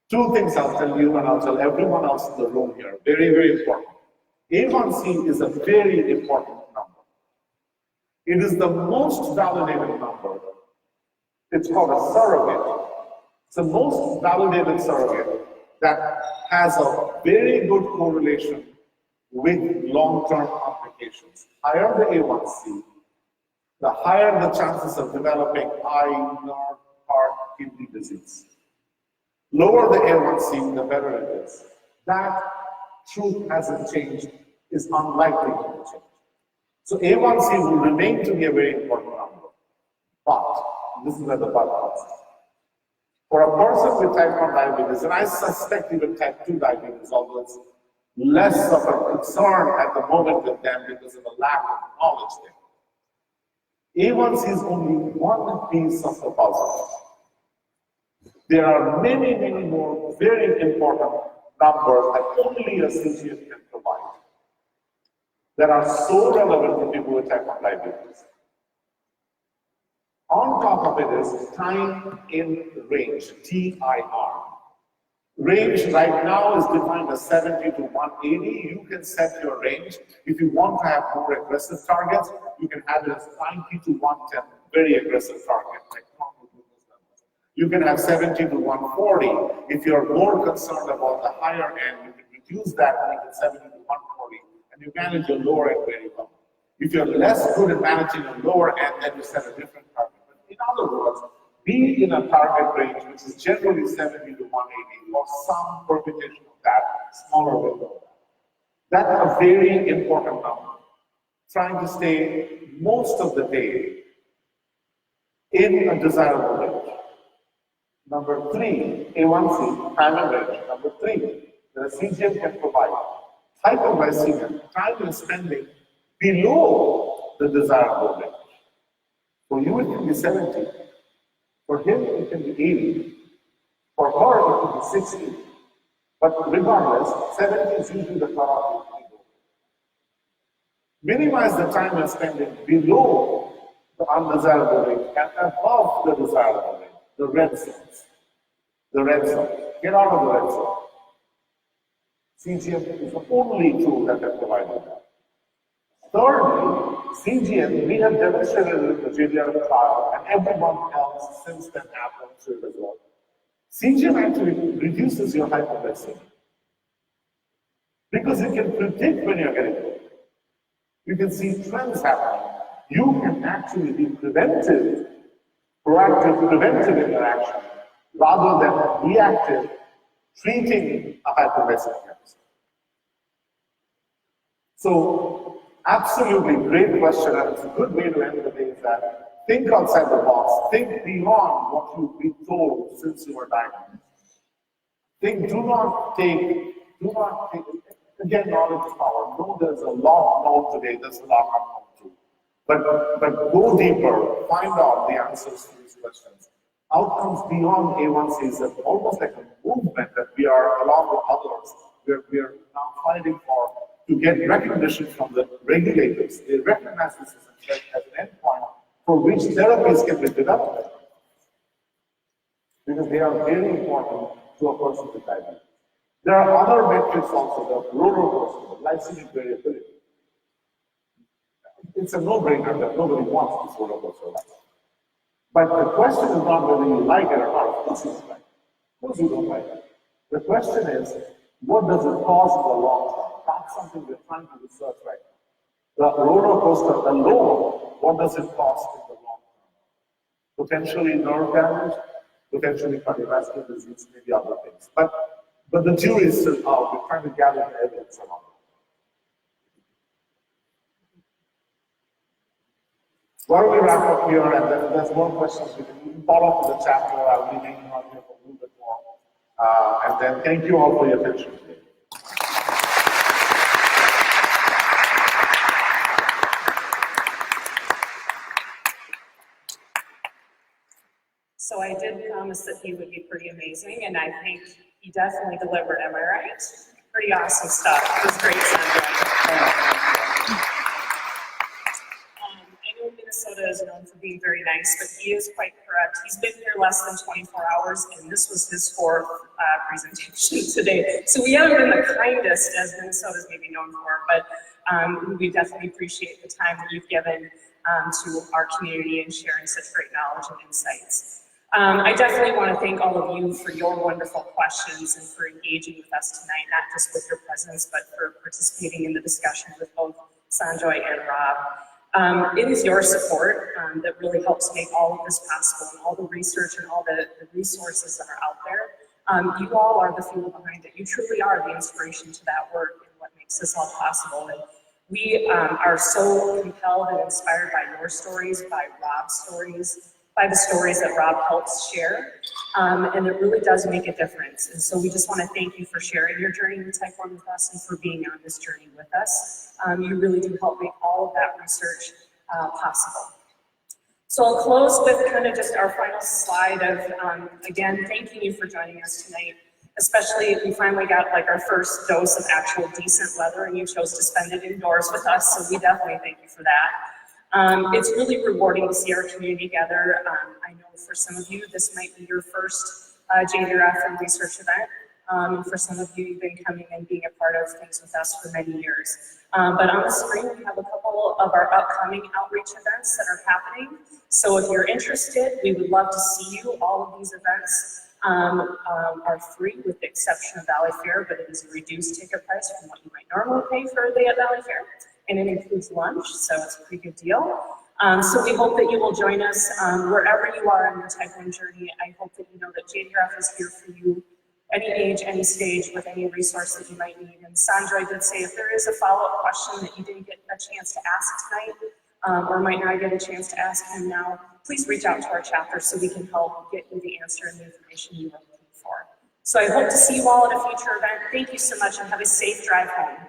Two things I'll tell you and I'll tell everyone else in the room here. Very, very important. A1C is a very important number. It is the most validated number. It's called a surrogate. It's the most validated surrogate that has a very good correlation with long-term complications. Higher the A1C, the higher the chances of developing eye, nerve, heart, kidney disease. Lower the A1C, the better it is. That truth hasn't changed, is unlikely to change. So A1C will remain to be a very important number. But, this is where the but comes in. For a person with type 1 diabetes, and I suspect even type 2 diabetes, although it's less of a concern at the moment with them because of the lack of knowledge there. A1C is only one piece of the puzzle. There are many, many more very important numbers that only a CGM can provide that are so relevant to people with type 1 diabetes. On top of it is time in range, TIR. Range right now is defined as 70 to 180. You can set your range. If you want to have more aggressive targets, you can have it as 90 to 110, very aggressive target. You can have 70 to 140. If you're more concerned about the higher end, you can reduce that and make it 70 to 140, and you manage your lower end very well. If you're less good at managing your lower end, then you set a different target. But in other words, be in a target range which is generally 70 to 180 or some permutation of that, smaller window. That's a very important number. Trying to stay most of the day in a desirable range. Number 3, A1C, time and range. Number 3, that a CGM can provide. Hypoglycemia, time and spending below the desirable range. For you, it can be 70. For him, it can be 80. For her, it can be 60. But regardless, 70 is usually the cutoff. Minimize the time and spending below the undesirable range and above the desirable range, the red cells. The red cells. Get out of the red cells. CGM is the only tool that can provide that. Thirdly, CGM, we have demonstrated in the JDRF trial, and everyone else since then have demonstrated as well. CGM actually reduces your hypoglycemia because it can predict when you're getting old. You can see trends happening. You can actually be preventive, proactive, preventive interaction rather than reactive, treating a hypoglycemic episode. So, absolutely great question, and it's a good way to end the day is that think outside the box, think beyond what you've been told since you were diagnosed. Think, do not take, again, knowledge is power. No, there's a lot known today, there's a lot unknown too. But go deeper, find out the answers to these questions. Outcomes beyond A1C is almost like a movement that we are, along with others, we are now fighting for to get recognition from the regulators. They recognize this as an endpoint for which therapies can be developed. Because they are very important to a person with diabetes. There are other metrics also, the roller coaster, glycemic variability. It's a no-brainer that nobody wants this roller coaster life. But the question is not whether you like it or not. Of course you don't like it. Of course you don't like it. The question is, what does it cause in the long term? That's something we're trying to research right now. The roller coaster alone, what does it cost in the long term? Potentially nerve damage, potentially cardiovascular disease, maybe other things. But the jury is still out. We're trying to gather the evidence around it. Why don't we wrap up here, and then there's more questions. We can follow up with the chapter. I'll be hanging on here for a little bit more. And then thank you all for your attention today. So I did promise that he would be pretty amazing, and I think he definitely delivered. Am I right? Pretty awesome stuff. It was great, Sanjoy. I know Minnesota is known for being very nice, but he is quite correct. He's been here less than 24 hours, and this was his fourth presentation today. So we haven't been the kindest, as Minnesota is maybe known for, but we definitely appreciate the time that you've given to our community and sharing such great knowledge and insights. I definitely want to thank all of you for your wonderful questions and for engaging with us tonight, not just with your presence, but for participating in the discussion with both Sanjoy and Rob. It is your support that really helps make all of this possible, and all the research and all the resources that are out there. You all are the fuel behind it. You truly are the inspiration to that work and what makes this all possible. And we are so compelled and inspired by your stories, by Rob's stories, by the stories that Rob helps share, and it really does make a difference. And so we just want to thank you for sharing your journey with Type 1 with us and for being on this journey with us. You really do help make all of that research possible. So I'll close with kind of just our final slide of, again, thanking you for joining us tonight. Especially we finally got like our first dose of actual decent weather, and you chose to spend it indoors with us, so we definitely thank you for that. It's really rewarding to see our community together. I know for some of you, this might be your first JDRF and research event. And for some of you, you've been coming and being a part of things with us for many years. But on the screen, we have a couple of our upcoming outreach events that are happening. So if you're interested, we would love to see you. All of these events are free with the exception of Valley Fair, but it is a reduced ticket price from what you might normally pay for a day at Valley Fair. And it includes lunch, so it's a pretty good deal. So we hope that you will join us wherever you are on your Type 1 journey. I hope that you know that JDRF is here for you, any age, any stage, with any resource that you might need. And Sanjoy did say if there is a follow-up question that you didn't get a chance to ask tonight, or might not get a chance to ask him now, please reach out to our chapter so we can help get you the answer and the information you are looking for. So I hope to see you all at a future event. Thank you so much and have a safe drive home.